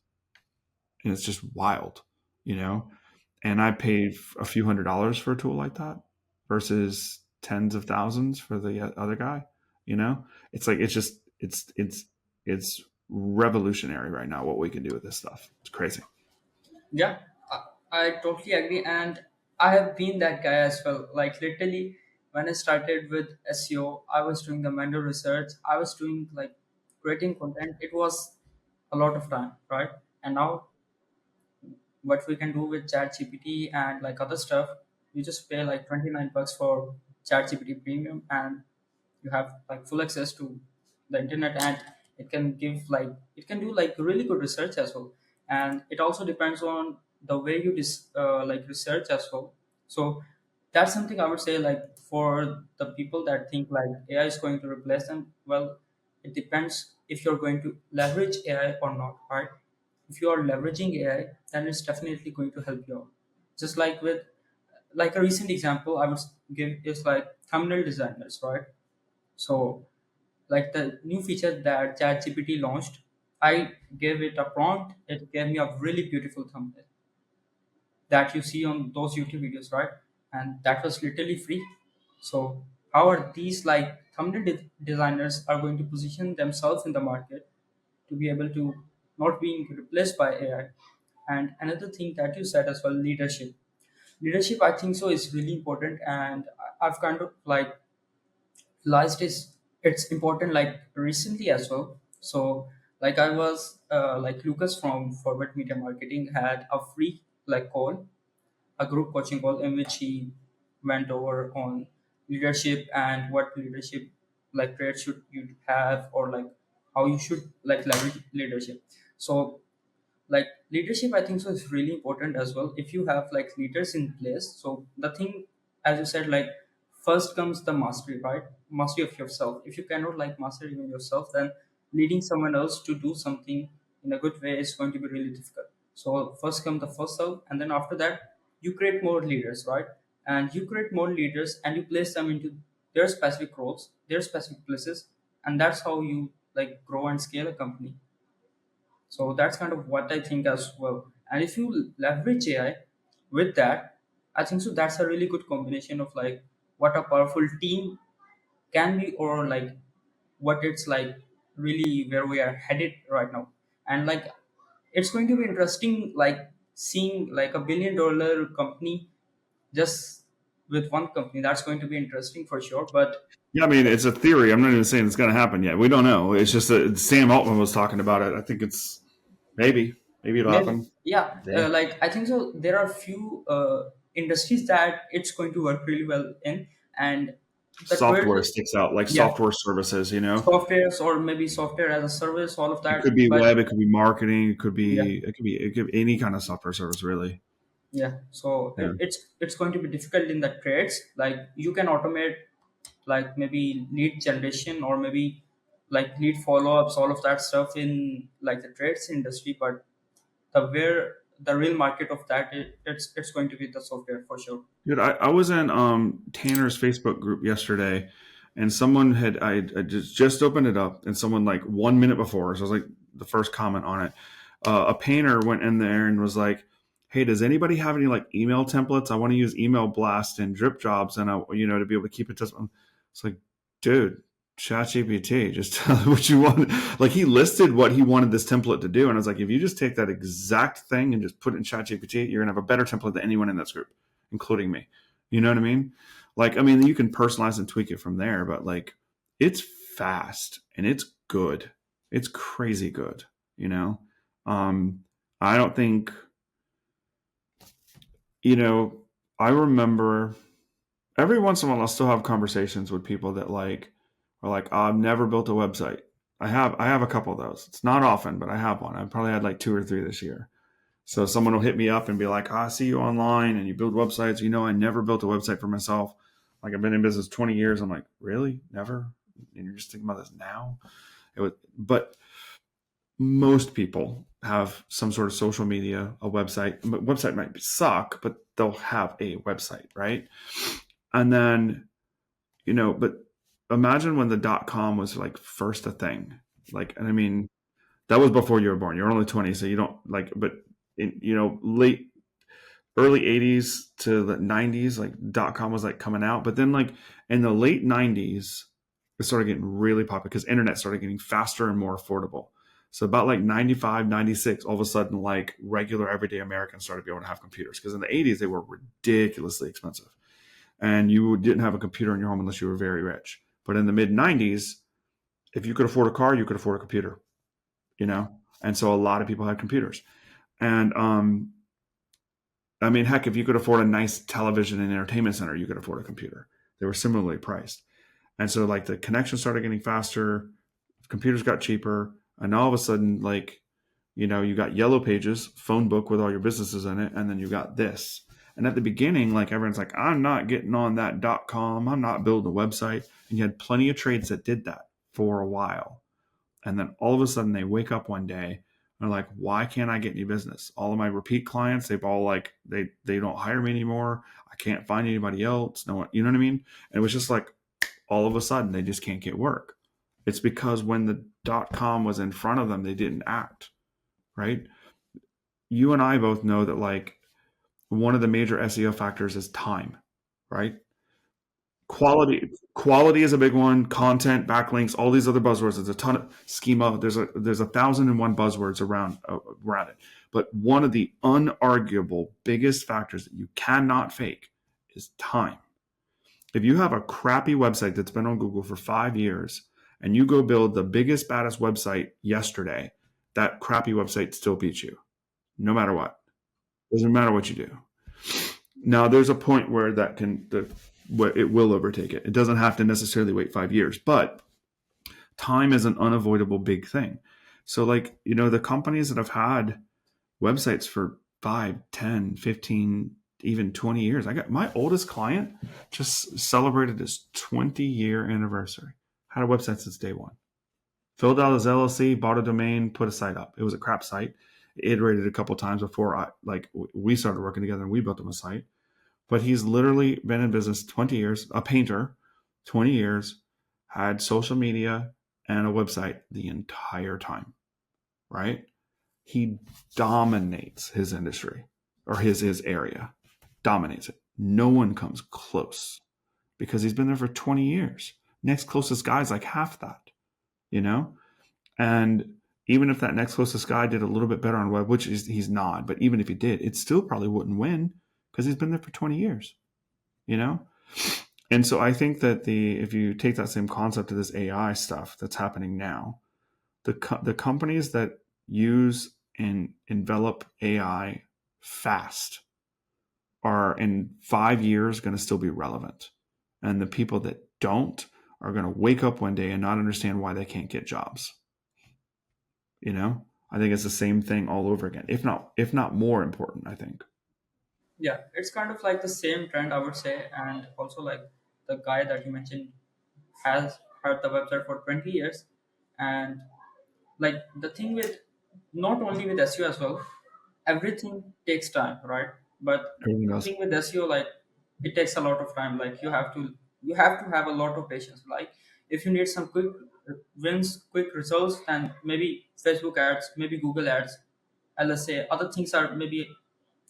Speaker 1: And it's just wild, you know? And I paid a few $100s for a tool like that versus tens of thousands for the other guy, you know? It's like, it's revolutionary right now what we can do with this stuff. It's crazy.
Speaker 2: Yeah, I totally agree, and I have been that guy as well. Like literally, when I started with SEO, I was doing the vendor research. I was doing like creating content. It was a lot of time, right? And now what we can do with chat gpt and like other stuff, you just pay like 29 bucks for chat gpt premium, and you have like full access to the internet, and it can do like really good research as well. And it also depends on the way you like research as well. So that's something I would say, like for the people that think like AI is going to replace them, well, it depends if you're going to leverage AI or not, right? If you are leveraging AI, then it's definitely going to help you out. Just like with, like a recent example I would give is like thumbnail designers, right? So like the new feature that ChatGPT launched, I gave it a prompt, it gave me a really beautiful thumbnail that you see on those YouTube videos, right? And that was literally free. So how are these like thumbnail designers are going to position themselves in the market to be able to not being replaced by AI? And another thing that you said as well, leadership. Leadership, I think so, is really important, and I've kind of like realized is it's important like recently as well. So like I was like Lucas from Forward Media Marketing had a free like call, a group coaching call in which he went over on leadership and what leadership like traits should you have, or like how you should like leverage leadership. So like leadership, I think so, is really important as well. If you have like leaders in place, so the thing, as you said, like first comes the mastery, right? Mastery of yourself. If you cannot like master even yourself, then leading someone else to do something in a good way is going to be really difficult. So first come the first self, and then after that you create more leaders, right? And you create more leaders and you place them into their specific roles, their specific places, and that's how you like grow and scale a company. So that's kind of what I think as well. And if you leverage AI with that, I think so that's a really good combination of like what a powerful team can be, or like what it's like really where we are headed right now. And like it's going to be interesting like seeing like $1 billion company just with one company. That's going to be interesting for sure. But
Speaker 1: Yeah, I mean, it's a theory. I'm not even saying it's going to happen yet. We don't know. It's just that Sam Altman was talking about it. I think it's maybe it'll
Speaker 2: maybe,
Speaker 1: happen.
Speaker 2: yeah,
Speaker 1: Yeah.
Speaker 2: like I think so. There are few industries that it's going to work really well in, and the third,
Speaker 1: Software sticks out, like
Speaker 2: yeah,
Speaker 1: software services.
Speaker 2: softwares or maybe software as a service, all of
Speaker 1: It
Speaker 2: that.
Speaker 1: could be
Speaker 2: But
Speaker 1: web, it could be marketing,
Speaker 2: yeah,
Speaker 1: it could be any kind of software service, really.
Speaker 2: yeah. So
Speaker 1: Yeah.
Speaker 2: it's going to be difficult in the trades. Like you can automate like maybe lead generation or maybe like lead follow-ups, all of that stuff in like the trades industry. But the where the real market of that, it's going to be the software for sure.
Speaker 1: Dude, I was in Tanner's Facebook group yesterday, and someone I just opened it up, and someone like 1 minute before, so I was like the first comment on it. A painter went in there and was like, "Hey, does anybody have any like email templates? I want to use email blast and drip jobs, and I to be able to keep it to." It's like, dude, ChatGPT, just tell it what you want. Like he listed what he wanted this template to do, and I was like, if you just take that exact thing and just put it in ChatGPT, you're gonna have a better template than anyone in this group, including me. You know what I mean? Like, I mean, you can personalize and tweak it from there, but like, it's fast and it's good. It's crazy good. You know, um, I don't think you know. I remember every once in a while I'll still have conversations with people that like are like, oh, I've never built a website. I have a couple of those. It's not often, but I have one. I've probably had like two or three this year. So someone will hit me up and be like, oh, I see you online and you build websites. I never built a website for myself. Like I've been in business 20 years. I'm like, really? Never? And you're just thinking about this now? But most people have some sort of social media, a website. A website might suck, but they'll have a website, right? And then, but imagine when the .com was like first a thing. Like, and I mean, that was before you were born. You're only 20, so you don't like, but late early 80s to the 90s, like .com was like coming out. But then like in the late 90s, it started getting really popular because internet started getting faster and more affordable. So about like 95, 96, all of a sudden like regular everyday Americans started being able to have computers, because in the 80s they were ridiculously expensive. And you didn't have a computer in your home unless you were very rich. But in the mid 90s, if you could afford a car, you could afford a computer, you know? And so a lot of people had computers. And I mean, heck, if you could afford a nice television and entertainment center, you could afford a computer. They were similarly priced. And so like the connection started getting faster, computers got cheaper, and all of a sudden, like, you got Yellow Pages, phone book with all your businesses in it, and then you got this. And at the beginning, like everyone's like, I'm not getting on that .com, I'm not building a website. And you had plenty of trades that did that for a while. And then all of a sudden they wake up one day and they're like, why can't I get any business? All of my repeat clients, they've all like, they don't hire me anymore. I can't find anybody else. No one, you know what I mean? And it was just like, all of a sudden they just can't get work. It's because when the .com was in front of them, they didn't act, right? You and I both know that like one of the major SEO factors is time, right? Quality is a big one. Content, backlinks, all these other buzzwords. There's a ton of schema. There's 1,001 buzzwords around it. But one of the unarguable biggest factors that you cannot fake is time. If you have a crappy website that's been on Google for 5 years and you go build the biggest, baddest website yesterday, that crappy website still beats you, no matter what. Doesn't matter what you do. Now, there's a point where it will overtake it. It doesn't have to necessarily wait 5 years, but time is an unavoidable big thing. So like, the companies that have had websites for 5, 10, 15, even 20 years. I got my oldest client just celebrated his 20-year anniversary. Had a website since day one. Filled out his LLC, bought a domain, put a site up. It was a crap site. It iterated a couple times before we started working together and we built him a site. But he's literally been in business 20 years, a painter, 20 years, had social media and a website the entire time, right? He dominates his industry or his area, dominates it. No one comes close because he's been there for 20 years. Next closest guy is like half that, And even if that next closest guy did a little bit better on web, which he's not, but even if he did, it still probably wouldn't win because he's been there for 20 years, And so I think that if you take that same concept to this AI stuff that's happening now, the companies that use and envelop AI fast are in 5 years going to still be relevant. And the people that don't are going to wake up one day and not understand why they can't get jobs. I think it's the same thing all over again, if not more important, I think.
Speaker 2: Yeah, it's kind of like the same trend, I would say. And also, like the guy that you mentioned has had the website for 20 years. And like the thing with not only with SEO as well, everything takes time, right? But
Speaker 1: Everything
Speaker 2: the
Speaker 1: else.
Speaker 2: thing with SEO, like it takes a lot of time. Like you have to have a lot of patience. Like if you need some quick wins, quick results, then maybe Facebook ads, maybe Google ads, and let's say other things are maybe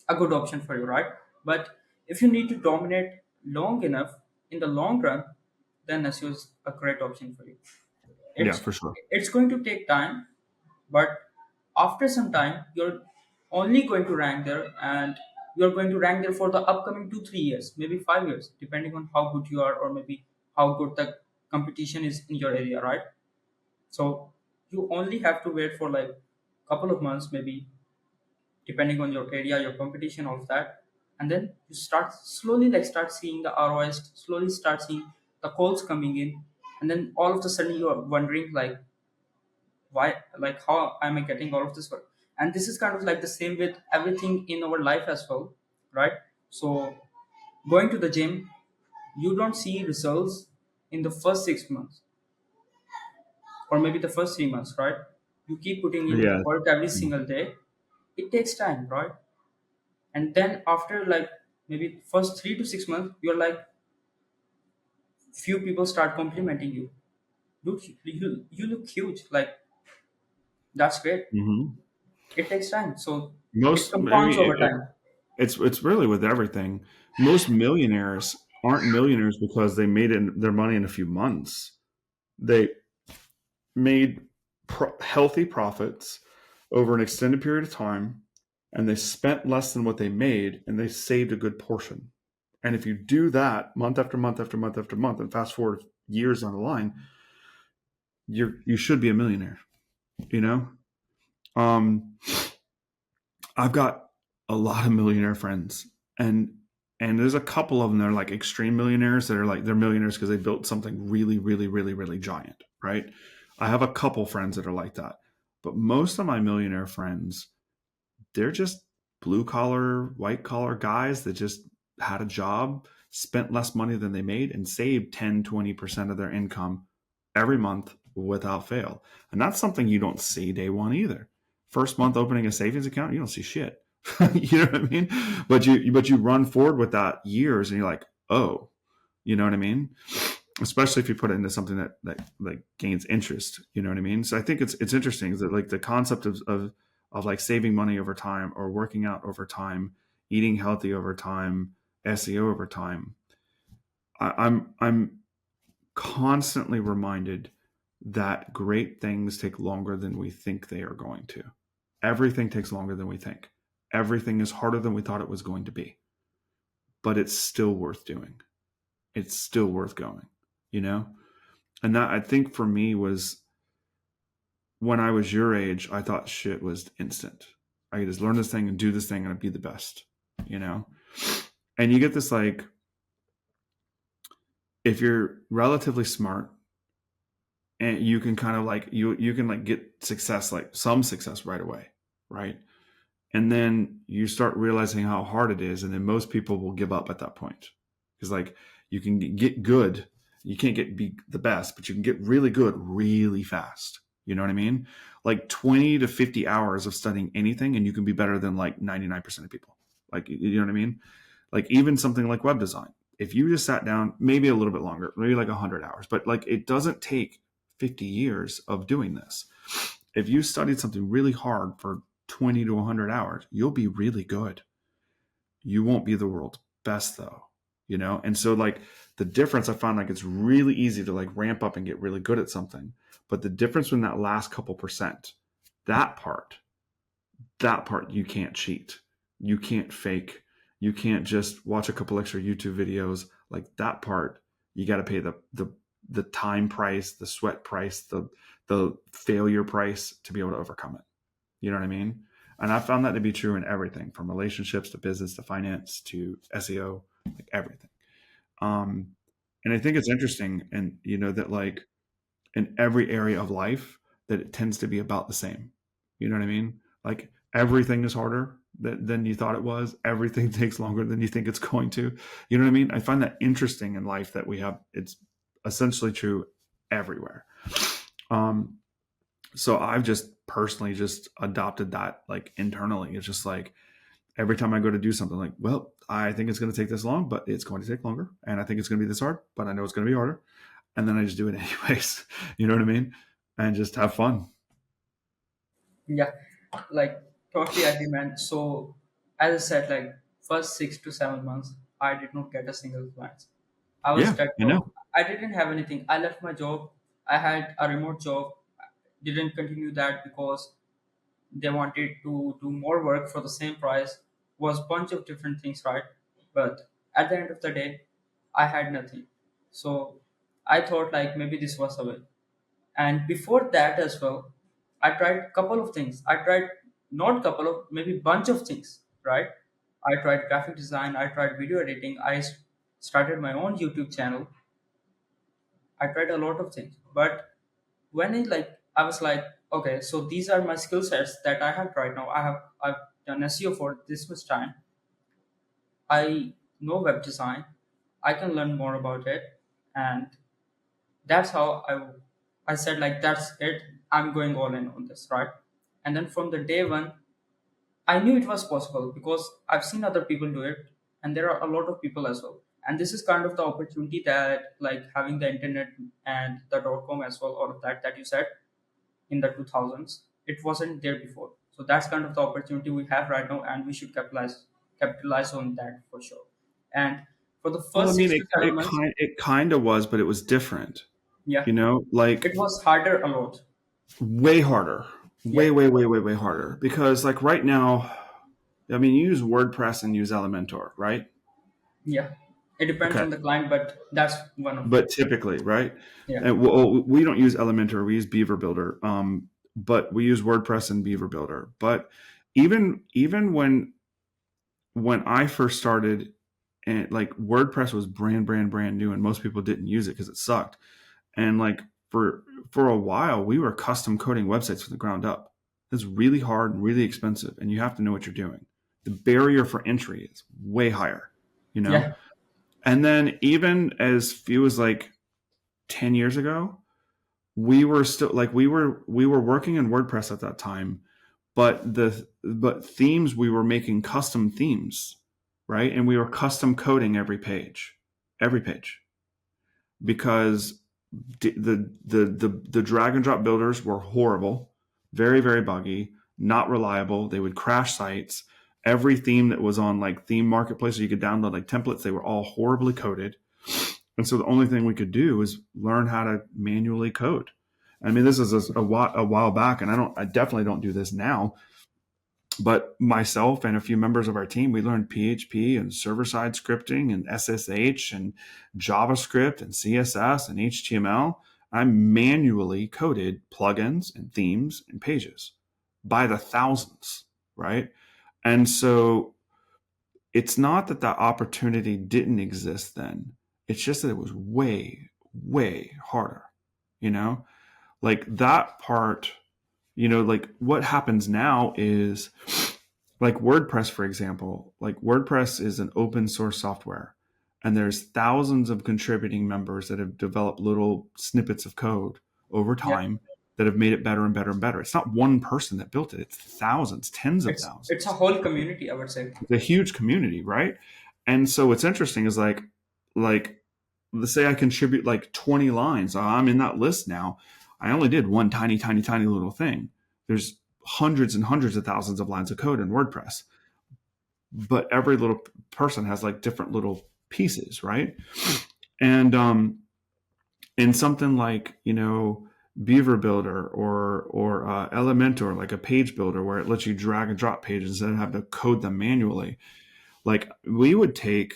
Speaker 2: a good option for you, right? But if you need to dominate long enough in the long run, then SEO is a great option for you.
Speaker 1: Yeah,
Speaker 2: It's
Speaker 1: for sure.
Speaker 2: it's going to take time, but after some time, you're only going to rank there, and you're going to rank there for the upcoming 2 3 years, maybe 5 years, depending on how good you are, or maybe how good the competition is in your area, right? So you only have to wait for like couple of months, maybe depending on your area, your competition, all of that. And then you start slowly, like start seeing the ROIs, slowly start seeing the calls coming in. And then all of a sudden you are wondering like, why, like how am I getting all of this work? And this is kind of like the same with everything in our life as well, right? So going to the gym, you don't see results in the first 6 months or maybe the first 3 months, right? You keep putting in
Speaker 1: Yeah.
Speaker 2: work every single day. It takes time, right? And then after like maybe first 3 to 6 months, you're like few people start complimenting you. Dude, you look huge. Like that's great.
Speaker 1: hmm
Speaker 2: It takes time, so it
Speaker 1: Most, I
Speaker 2: compounds
Speaker 1: mean,
Speaker 2: over time.
Speaker 1: it's really with everything. Most millionaires aren't millionaires because they made their money in a few months. They made healthy profits over an extended period of time, and they spent less than what they made, and they saved a good portion. And if you do that month after month after month after month, and fast forward years on the line, you should be a millionaire. You know, Um, I've got a lot of millionaire friends, and there's a couple of them that are like extreme millionaires that are like they're millionaires because they built something really, really, really, really giant, right? I have a couple friends that are like that, but most of my millionaire friends, they're just blue collar, white collar guys that just had a job, spent less money than they made, and saved 10, 20% of their income every month without fail. And that's something you don't see day one either. First month opening a savings account, you don't see shit. You know what I mean? But you run forward with that years and you're like, oh, you know what I mean? Especially if you put it into something that like gains interest, you know what I mean? So I think it's interesting that like the concept of like saving money over time or working out over time, eating healthy over time, SEO over time. I'm constantly reminded that great things take longer than we think they are going to. Everything takes longer than we think. Everything is harder than we thought it was going to be, but it's still worth doing. It's still worth going, you know? And that I think for me was when I was your age, I thought shit was instant. I could just learn this thing and do this thing and I'd be the best, you know? And you get this like, if you're relatively smart and you can kind of like, you can like get success, like some success right away, right? And then you start realizing how hard it is. And then most people will give up at that point. Because like you can get good. You can't be the best, but you can get really good really fast. You know what I mean? Like 20 to 50 hours of studying anything, and you can be better than like 99% of people. Like, you know what I mean? Like even something like web design. If you just sat down, maybe a little bit longer, maybe like 100 hours, but like it doesn't take 50 years of doing this. If you studied something really hard for 20 to 100 hours, you'll be really good. You won't be the world's best though, you know? And so like the difference I found like it's really easy to like ramp up and get really good at something. But the difference in that last couple percent, that part, that part you can't cheat. You can't fake. You can't just watch a couple extra YouTube videos. Like that part, you got to pay the time price, the sweat price, the failure price to be able to overcome it. You know what I mean? And I found that to be true in everything from relationships to business to finance to SEO, like everything. Um, and I think it's interesting, and you know that like in every area of life, that it tends to be about the same. You know what I mean? Like everything is harder than you thought it was. Everything takes longer than you think it's going to. You know what I mean? I find that interesting in life that we have. It's essentially true everywhere. Um, so I've just personally just adopted that like internally. It's just like every time I go to do something, like, well, I think it's going to take this long, but it's going to take longer, and I think it's going to be this hard, but I know it's going to be harder, and then I just do it anyways. You know what I mean? And just have fun.
Speaker 2: Yeah, like totally agree, man. So as I said, like first 6 to 7 months, I did not get a single client. I was
Speaker 1: Yeah,
Speaker 2: dead
Speaker 1: I
Speaker 2: broke.
Speaker 1: know.
Speaker 2: I didn't have anything. I left my job. I had a remote job. Didn't continue that because they wanted to do more work for the same price. Was bunch of different things, right? But at the end of the day, I had nothing. So I thought like maybe this was a way. And before that as well, I tried couple of things. I tried not couple of, maybe bunch of things, right? I tried graphic design. I tried video editing. Started my own YouTube channel. I tried a lot of things, but when I was like, okay, so these are my skill sets that I have right now. I've done SEO for this much time. I know web design. I can learn more about it, and that's how I said like that's it. I'm going all in on this, right? And then from the day one, I knew it was possible because I've seen other people do it, and there are a lot of people as well. And this is kind of the opportunity that like having the internet and the .com as well, all of that you said in the 2000s, it wasn't there before. So that's kind of the opportunity we have right now, and we should capitalize on that for sure. And for the
Speaker 1: Well, I
Speaker 2: first
Speaker 1: mean,
Speaker 2: six to seven months,
Speaker 1: it kind of was, but it was different.
Speaker 2: yeah,
Speaker 1: You know, like
Speaker 2: it was harder a lot.
Speaker 1: way harder,
Speaker 2: Yeah,
Speaker 1: way harder. Because like right now, I mean, you use WordPress and use Elementor, right?
Speaker 2: yeah. It depends
Speaker 1: Okay,
Speaker 2: on the client, but that's one of
Speaker 1: but
Speaker 2: it.
Speaker 1: typically, right?
Speaker 2: Yeah,
Speaker 1: And well, we don't use Elementor; we use Beaver Builder. but we use WordPress and Beaver Builder. But even when I first started, and like WordPress was brand new, and most people didn't use it because it sucked. And like for a while, we were custom coding websites from the ground up. It's really hard and really expensive, and you have to know what you're doing. The barrier for entry is way higher, you know.
Speaker 2: Yeah.
Speaker 1: And then even as few as like 10 years ago, we were still like we were working in WordPress at that time, but themes, we were making custom themes, right? And we were custom coding every page, because the drag and drop builders were horrible, very buggy, not reliable. They would crash sites. Every theme that was on like Theme Marketplace, so you could download like templates, they were all horribly coded. And so the only thing we could do was learn how to manually code. I mean, this is a while back, and I definitely don't do this now. But myself and a few members of our team, we learned PHP and server-side scripting and SSH and JavaScript and CSS and HTML. I manually coded plugins and themes and pages by the thousands, right? And so it's not that that opportunity didn't exist then. It's just that it was way harder, you know? Like that part, like what happens now is, like WordPress, for example, like WordPress is an open source software, and there's thousands of contributing members that have developed little snippets of code over
Speaker 2: Yeah.
Speaker 1: time that have made it better and better and better. It's not one person that built it. It's thousands, tens of
Speaker 2: It's a
Speaker 1: thousands.
Speaker 2: whole community, I would say.
Speaker 1: It's a huge community, right? And so what's interesting is like let's say I contribute like 20 lines. I'm in that list now. I only did one tiny little thing. There's hundreds and hundreds of thousands of lines of code in WordPress, but every little person has like different little pieces, right? And in something like Beaver Builder or Elementor, like a page builder where it lets you drag and drop pages instead of having to code them manually. Like we would take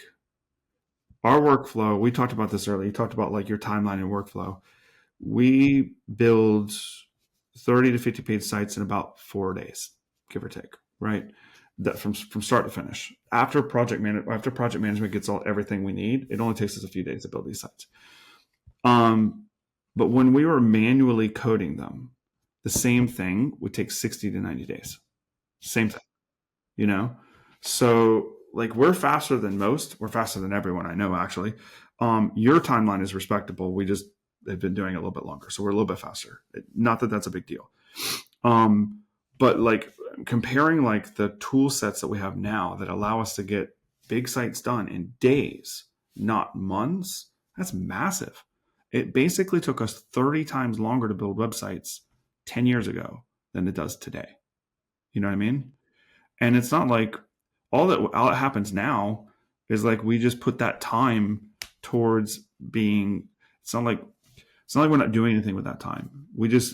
Speaker 1: our workflow. We talked about this earlier. You talked about like your timeline and workflow. We build 30 to 50 page sites in about 4 days, give or take, right? That from start to finish. After project management gets everything we need, it only takes us a few days to build these sites. But when we were manually coding them, the same thing would take 60 to 90 days. Same thing, you know? So like we're faster than most. We're faster than everyone I know, actually. Your timeline is respectable. They've been doing it a little bit longer, so we're a little bit faster. Not that that's a big deal. But like comparing like the tool sets that we have now that allow us to get big sites done in days, not months, that's massive. It basically took us 30 times longer to build websites 10 years ago than it does today. You know what I mean? And it's not like all that happens now is like we just put that time towards being. It's not like we're not doing anything with that time.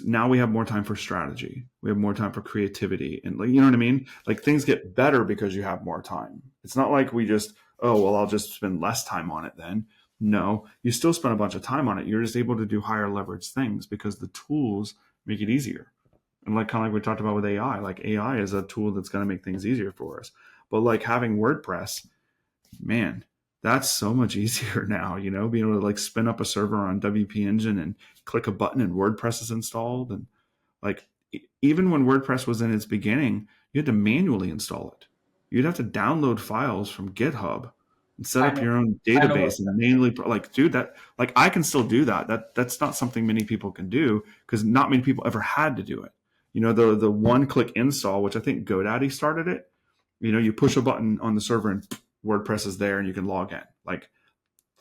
Speaker 1: Now we have more time for strategy. We have more time for creativity, and like, you know what I mean? Like things get better because you have more time. It's not like we just, oh, well, I'll just spend less time on it then. No, you still spend a bunch of time on it. You're just able to do higher leverage things because the tools make it easier. And like kind of like we talked about with AI, like AI is a tool that's going to make things easier for us. But like having WordPress, man, that's so much easier now, being able to like spin up a server on WP Engine and click a button and WordPress is installed. And like even when WordPress was in its beginning, you had to manually install it. You'd have to download files from GitHub and set
Speaker 2: I
Speaker 1: up
Speaker 2: know.
Speaker 1: your own
Speaker 2: I know about
Speaker 1: database and manually like, dude, that like I can still do that. That's not something many people can do because not many people ever had to do it. The one click install, which I think GoDaddy started it. You push a button on the server and WordPress is there and you can log in. Like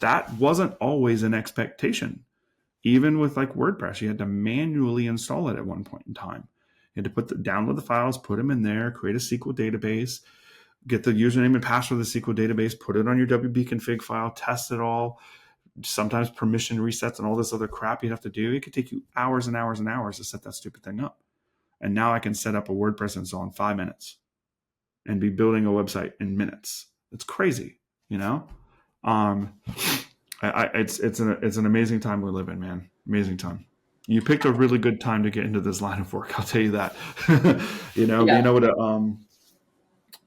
Speaker 1: that wasn't always an expectation. Even with like WordPress, you had to manually install it at one point in time. You had to download the files, put them in there, create a SQL database, get the username and password of the SQL database, put it on your WP config file, test it all. Sometimes permission resets and all this other crap you'd have to do. It could take you hours and hours and hours to set that stupid thing up. And now I can set up a WordPress install in 5 minutes and be building a website in minutes. It's crazy, you know. It's an amazing time we live in, man. Amazing time. You picked a really good time to get into this line of work. I'll tell you that.
Speaker 2: Yeah,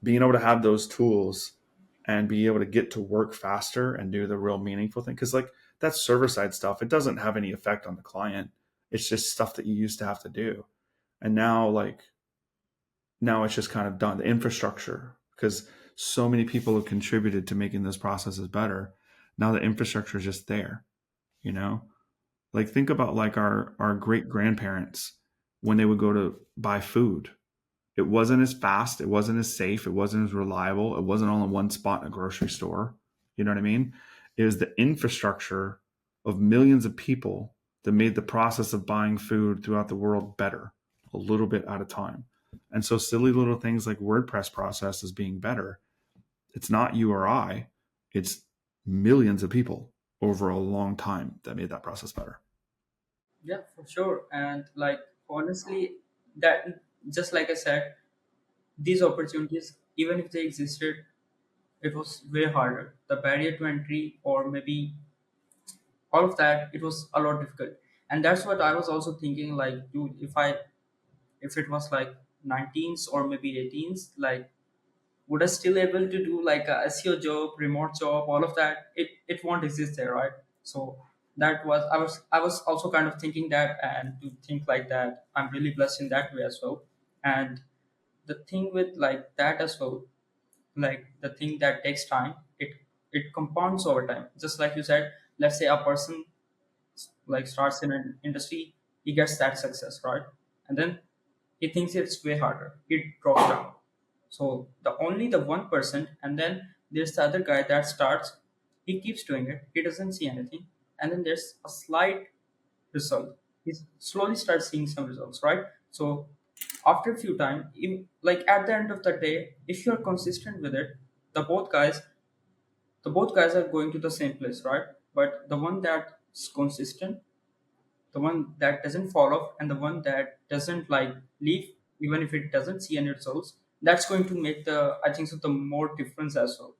Speaker 1: Being able to have those tools and be able to get to work faster and do the real meaningful thing. Because like that server side stuff, it doesn't have any effect on the client. It's just stuff that you used to have to do, and now it's just kind of done. The infrastructure, because so many people have contributed to making those processes better. Now the infrastructure is just there. You know, like think about like our great grandparents when they would go to buy food. It wasn't as fast, it wasn't as safe, it wasn't as reliable, it wasn't all in one spot in a grocery store. You know what I mean? It was the infrastructure of millions of people that made the process of buying food throughout the world better, a little bit at a time. And so silly little things like WordPress processes being better, it's not you or I, it's millions of people over a long time that made that process better.
Speaker 2: yeah, for sure. And like honestly, that just like I said, these opportunities, even if they existed, it was way harder. The barrier to entry, or maybe all of that, it was a lot difficult. And that's what I was also thinking. Like, dude, if it was like 19s or maybe 18s, like would I still able to do like a SEO job, remote job, all of that? It won't exist there, right? So that was I was also kind of thinking that, and to think like that, I'm really blessed in that way as well. And the thing with like that as well, like the thing that takes time, it compounds over time. Just like you said, let's say a person like starts in an industry, he gets that success, right? And then he thinks it's way harder. It drops down. So the only the 1%, and then there's the other guy that starts. He keeps doing it. He doesn't see anything, and then there's a slight result. He slowly starts seeing some results, right? So after a few time, like at the end of the day, if you're consistent with it, the both guys, the both guys are going to the same place, right? But the one that's consistent, the one that doesn't fall off, and the one that doesn't like leave even if it doesn't see any results, that's going to make the, I think so, the more difference as well.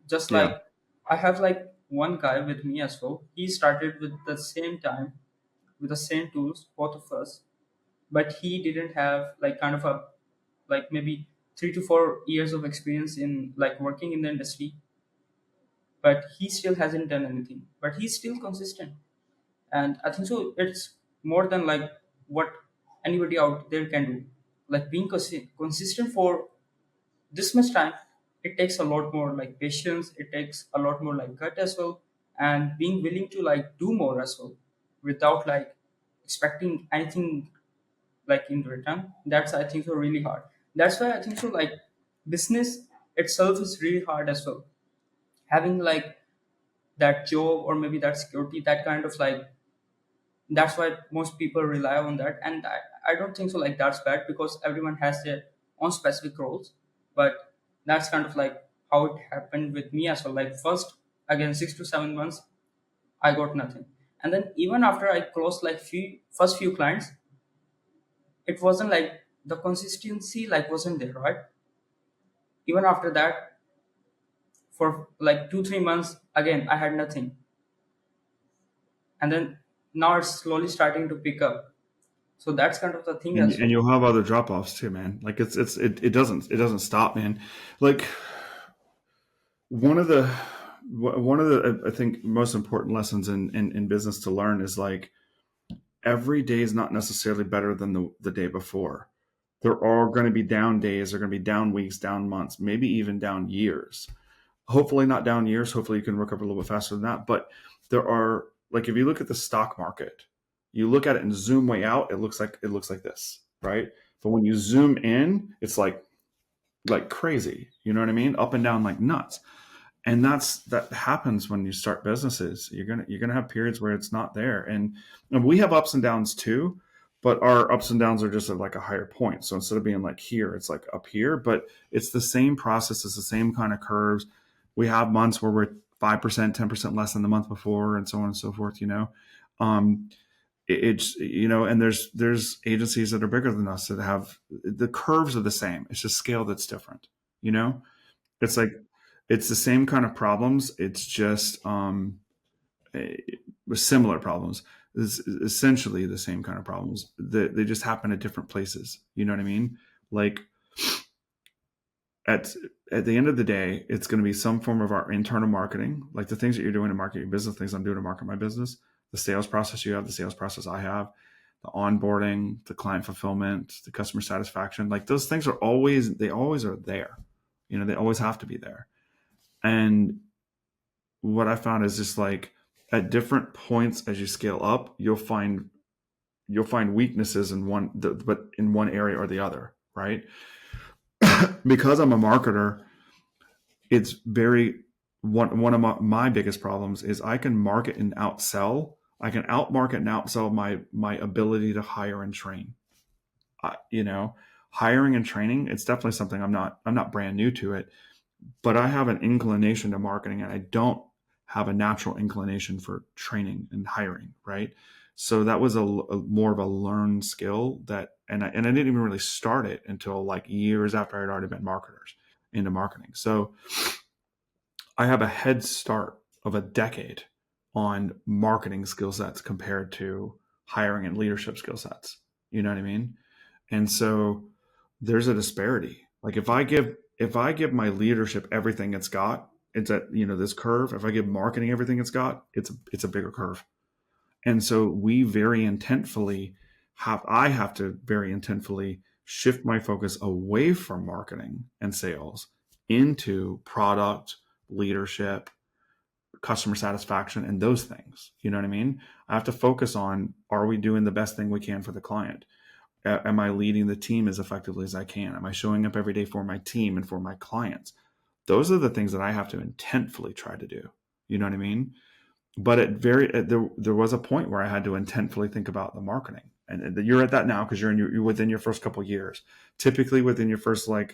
Speaker 2: Just
Speaker 1: Yeah.
Speaker 2: like I have like one guy with me as well, he started with the same time, with the same tools, both of us, but he didn't have like kind of a, like maybe 3 to 4 years of experience in like working in the industry, but he still hasn't done anything, but he's still consistent. And I think so it's more than like what anybody out there can do. Like being consistent for this much time, it takes a lot more like patience, it takes a lot more like gut as well, and being willing to like do more as well without like expecting anything like in return. That's I think so really hard. That's why I think so like business itself is really hard as well. Having like that job or maybe that security, that kind of like, that's why most people rely on that. And I don't think so like that's bad, because everyone has their own specific roles. But that's kind of like how it happened with me as well. Like first, again, 6 to 7 months I got nothing, and then even after I closed like first few clients, it wasn't like the consistency like wasn't there, right? Even after that, for like 2 3 months, again I had nothing, and then now it's slowly starting to pick up. So that's kind of the thing
Speaker 1: and
Speaker 2: as
Speaker 1: and
Speaker 2: well.
Speaker 1: you'll have other drop offs too, man. Like it doesn't stop, man. Like one of the I think most important lessons in business to learn is like every day is not necessarily better than the day before. There are going to be down days, there are going to be down weeks, down months, maybe even down years. Hopefully not down years. Hopefully you can recover a little bit faster than that. But there are, like, if you look at the stock market, you look at it and zoom way out, it looks like this, right? But when you zoom in, it's like crazy. You know what I mean? Up and down like nuts. And that happens when you start businesses. You're gonna have periods where it's not there, and we have ups and downs too, but our ups and downs are just at like a higher point. So instead of being like here, it's like up here, but it's the same process. It's the same kind of curves. We have months where we're 5%, 10% less than the month before, and so on and so forth. Um, it's and there's agencies that are bigger than us that have the curves are the same. It's just scale that's different. You know, it's like it's the same kind of problems. It's just with similar problems. is essentially the same kind of problems. They just happen at different places. You know what I mean? Like at at the end of the day, it's going to be some form of our internal marketing, like the things that you're doing to market your business, things I'm doing to market my business, the sales process you have, the sales process I have, the onboarding, the client fulfillment, the customer satisfaction. Like those things are always they always are there. You know, they always have to be there. And what I found is just like at different points as you scale up, you'll find weaknesses in but in one area or the other, right? Because I'm a marketer, it's very one of my biggest problems is I can market and outsell. I can outmarket and outsell my ability to hire and train. You know, hiring and training, it's definitely something I'm not brand new to it, but I have an inclination to marketing and I don't have a natural inclination for training and hiring, right? So that was a more of a learned skill that, and I didn't even really start it until like years after I'd already been marketers into marketing. So I have a head start of a decade on marketing skill sets compared to hiring and leadership skill sets. You know what I mean? And so there's a disparity. Like if I give my leadership everything it's got, it's at this curve. If I give marketing everything it's got, it's a bigger curve. And so we very intentfully I have to very intentfully shift my focus away from marketing and sales into product, leadership, customer satisfaction, and those things. You know what I mean? I have to focus on, are we doing the best thing we can for the client? Am I leading the team as effectively as I can? Am I showing up every day for my team and for my clients? Those are the things that I have to intentfully try to do. You know what I mean? But there was a point where I had to intentfully think about the marketing, and you're at that now because you're within your first couple of years. Typically, within your first 2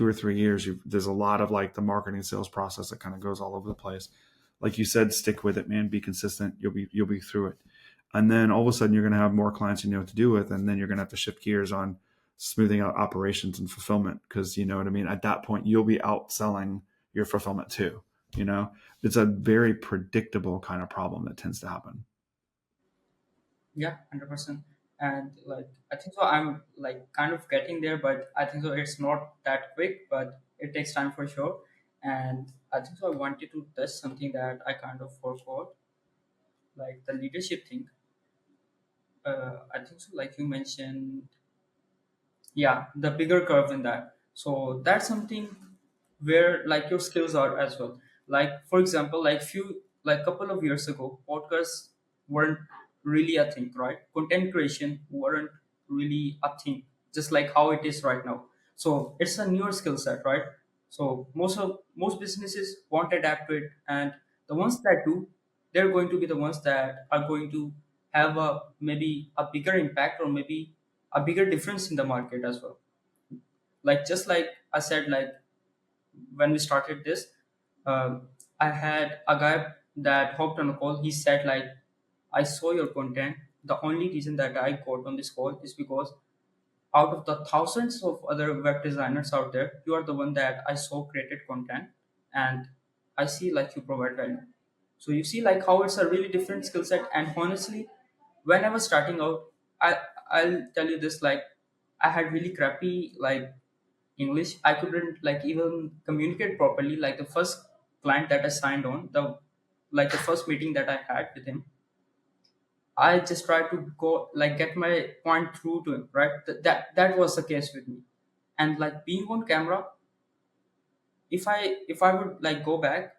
Speaker 1: or 3 years, there's a lot of like the marketing sales process that kind of goes all over the place. Like you said, stick with it, man. Be consistent. You'll be through it, and then all of a sudden you're going to have more clients you know what to do with, and then you're going to have to shift gears on smoothing out operations and fulfillment because you know what I mean. At that point, you'll be outselling your fulfillment too. You know, it's a very predictable kind of problem that tends to happen.
Speaker 2: Yeah, 100%. And like I think so I'm like kind of getting there, but I think so it's not that quick, but it takes time for sure. And I think so I wanted to touch something that I kind of forgot, like the leadership thing. I think so like you mentioned, yeah, the bigger curve in that. So that's something where like your skills are as well. Like for example, like couple of years ago, podcasts weren't really a thing, right? Content creation weren't really a thing, just like how it is right now. So it's a newer skill set, right? So most businesses won't adapt to it, and the ones that do, they're going to be the ones that are going to have a maybe a bigger impact or maybe a bigger difference in the market as well. Like just like I said, like when we started this, I had a guy that hopped on a call. He said like, I saw your content. The only reason that I got on this call is because out of the thousands of other web designers out there, you are the one that I saw created content, and I see like you provide value. So you see like how it's a really different skill set. And honestly, when I was starting out, I'll tell you this, like I had really crappy like English. I couldn't like even communicate properly. Like the first client that I signed on, the first meeting that I had with him, I just tried to go like get my point through to him, right? That was the case with me. And like being on camera, if I would like go back,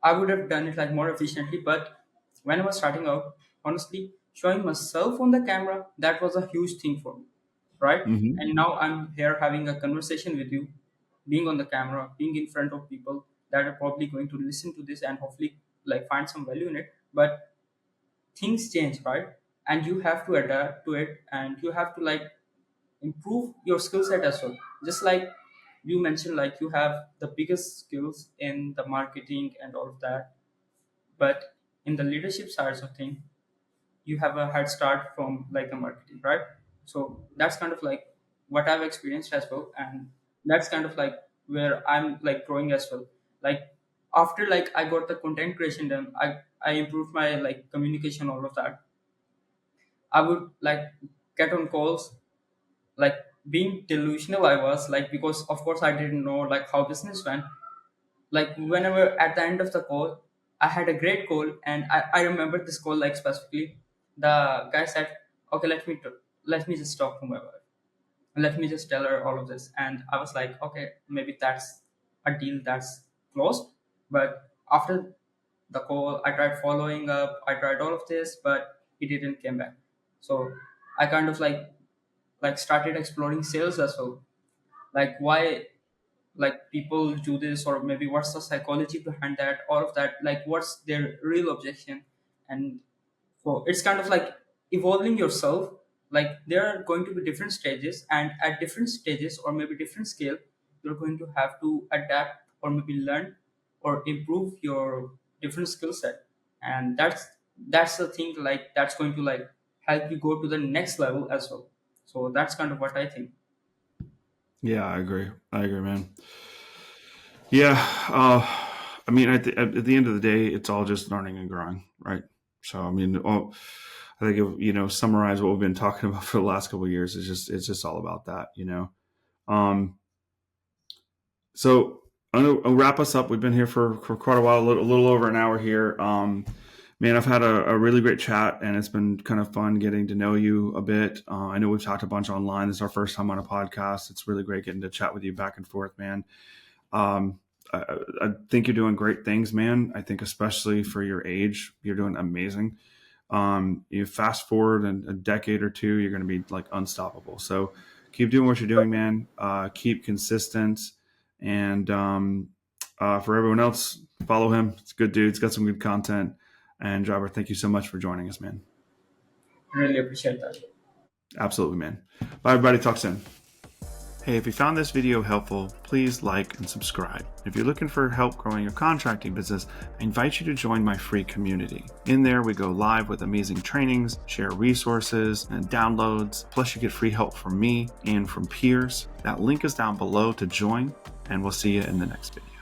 Speaker 2: I would have done it like more efficiently. But when I was starting out, honestly, showing myself on the camera, that was a huge thing for me, right?
Speaker 1: Hmm.
Speaker 2: And now I'm here having a conversation with you, being on the camera, being in front of people that are probably going to listen to this and hopefully like find some value in it. But things change, right? And you have to adapt to it, and you have to like improve your skill set as well. Just like you mentioned, like you have the biggest skills in the marketing and all of that, but in the leadership sides of thing, you have a head start from like the marketing, right? So that's kind of like what I've experienced as well, and that's kind of like where I'm like growing as well. Like after like I got the content creation done, I improved my like communication, all of that. I would like get on calls, like being delusional I was, like, because of course I didn't know like how business went. Like whenever at the end of the call, I had a great call, and I remember this call like specifically. The guy said, okay, let me just talk to my wife, let me just tell her all of this. And I was like, okay, maybe that's a deal that's closed. But after the call, I tried following up, I tried all of this, but he didn't came back. So I kind of like started exploring sales as well, like why like people do this, or maybe what's the psychology behind that, all of that, like what's their real objection. And so it's kind of like evolving yourself. Like there are going to be different stages, and at different stages or maybe different scale, you're going to have to adapt or maybe learn or improve your different skill set. And that's the thing, like that's going to like help you go to the next level as well. So that's kind of what I think.
Speaker 1: Yeah, I agree, man. Yeah. I mean, at the end of the day, it's all just learning and growing, right? So, I mean, I think if, summarize what we've been talking about for the last couple of years, it's just all about that. Um, so I'll wrap us up. We've been here for quite a while, a little over an hour here. Man, I've had a really great chat, and it's been kind of fun getting to know you a bit. I know we've talked a bunch online. This is our first time on a podcast. It's really great getting to chat with you back and forth, man. Um, I think you're doing great things, man. I think especially for your age, you're doing amazing. You fast forward in a decade or two, you're going to be like unstoppable. So keep doing what you're doing, man. Keep consistent. And for everyone else, follow him. It's a good dude. It's got some good content. And Jaber, thank you so much for joining us, man.
Speaker 2: Really appreciate that.
Speaker 1: Absolutely, man. Bye, everybody. Talk soon. Hey, if you found this video helpful, please like and subscribe. If you're looking for help growing your contracting business, I invite you to join my free community. In there, we go live with amazing trainings, share resources and downloads, plus you get free help from me and from peers. That link is down below to join, and we'll see you in the next video.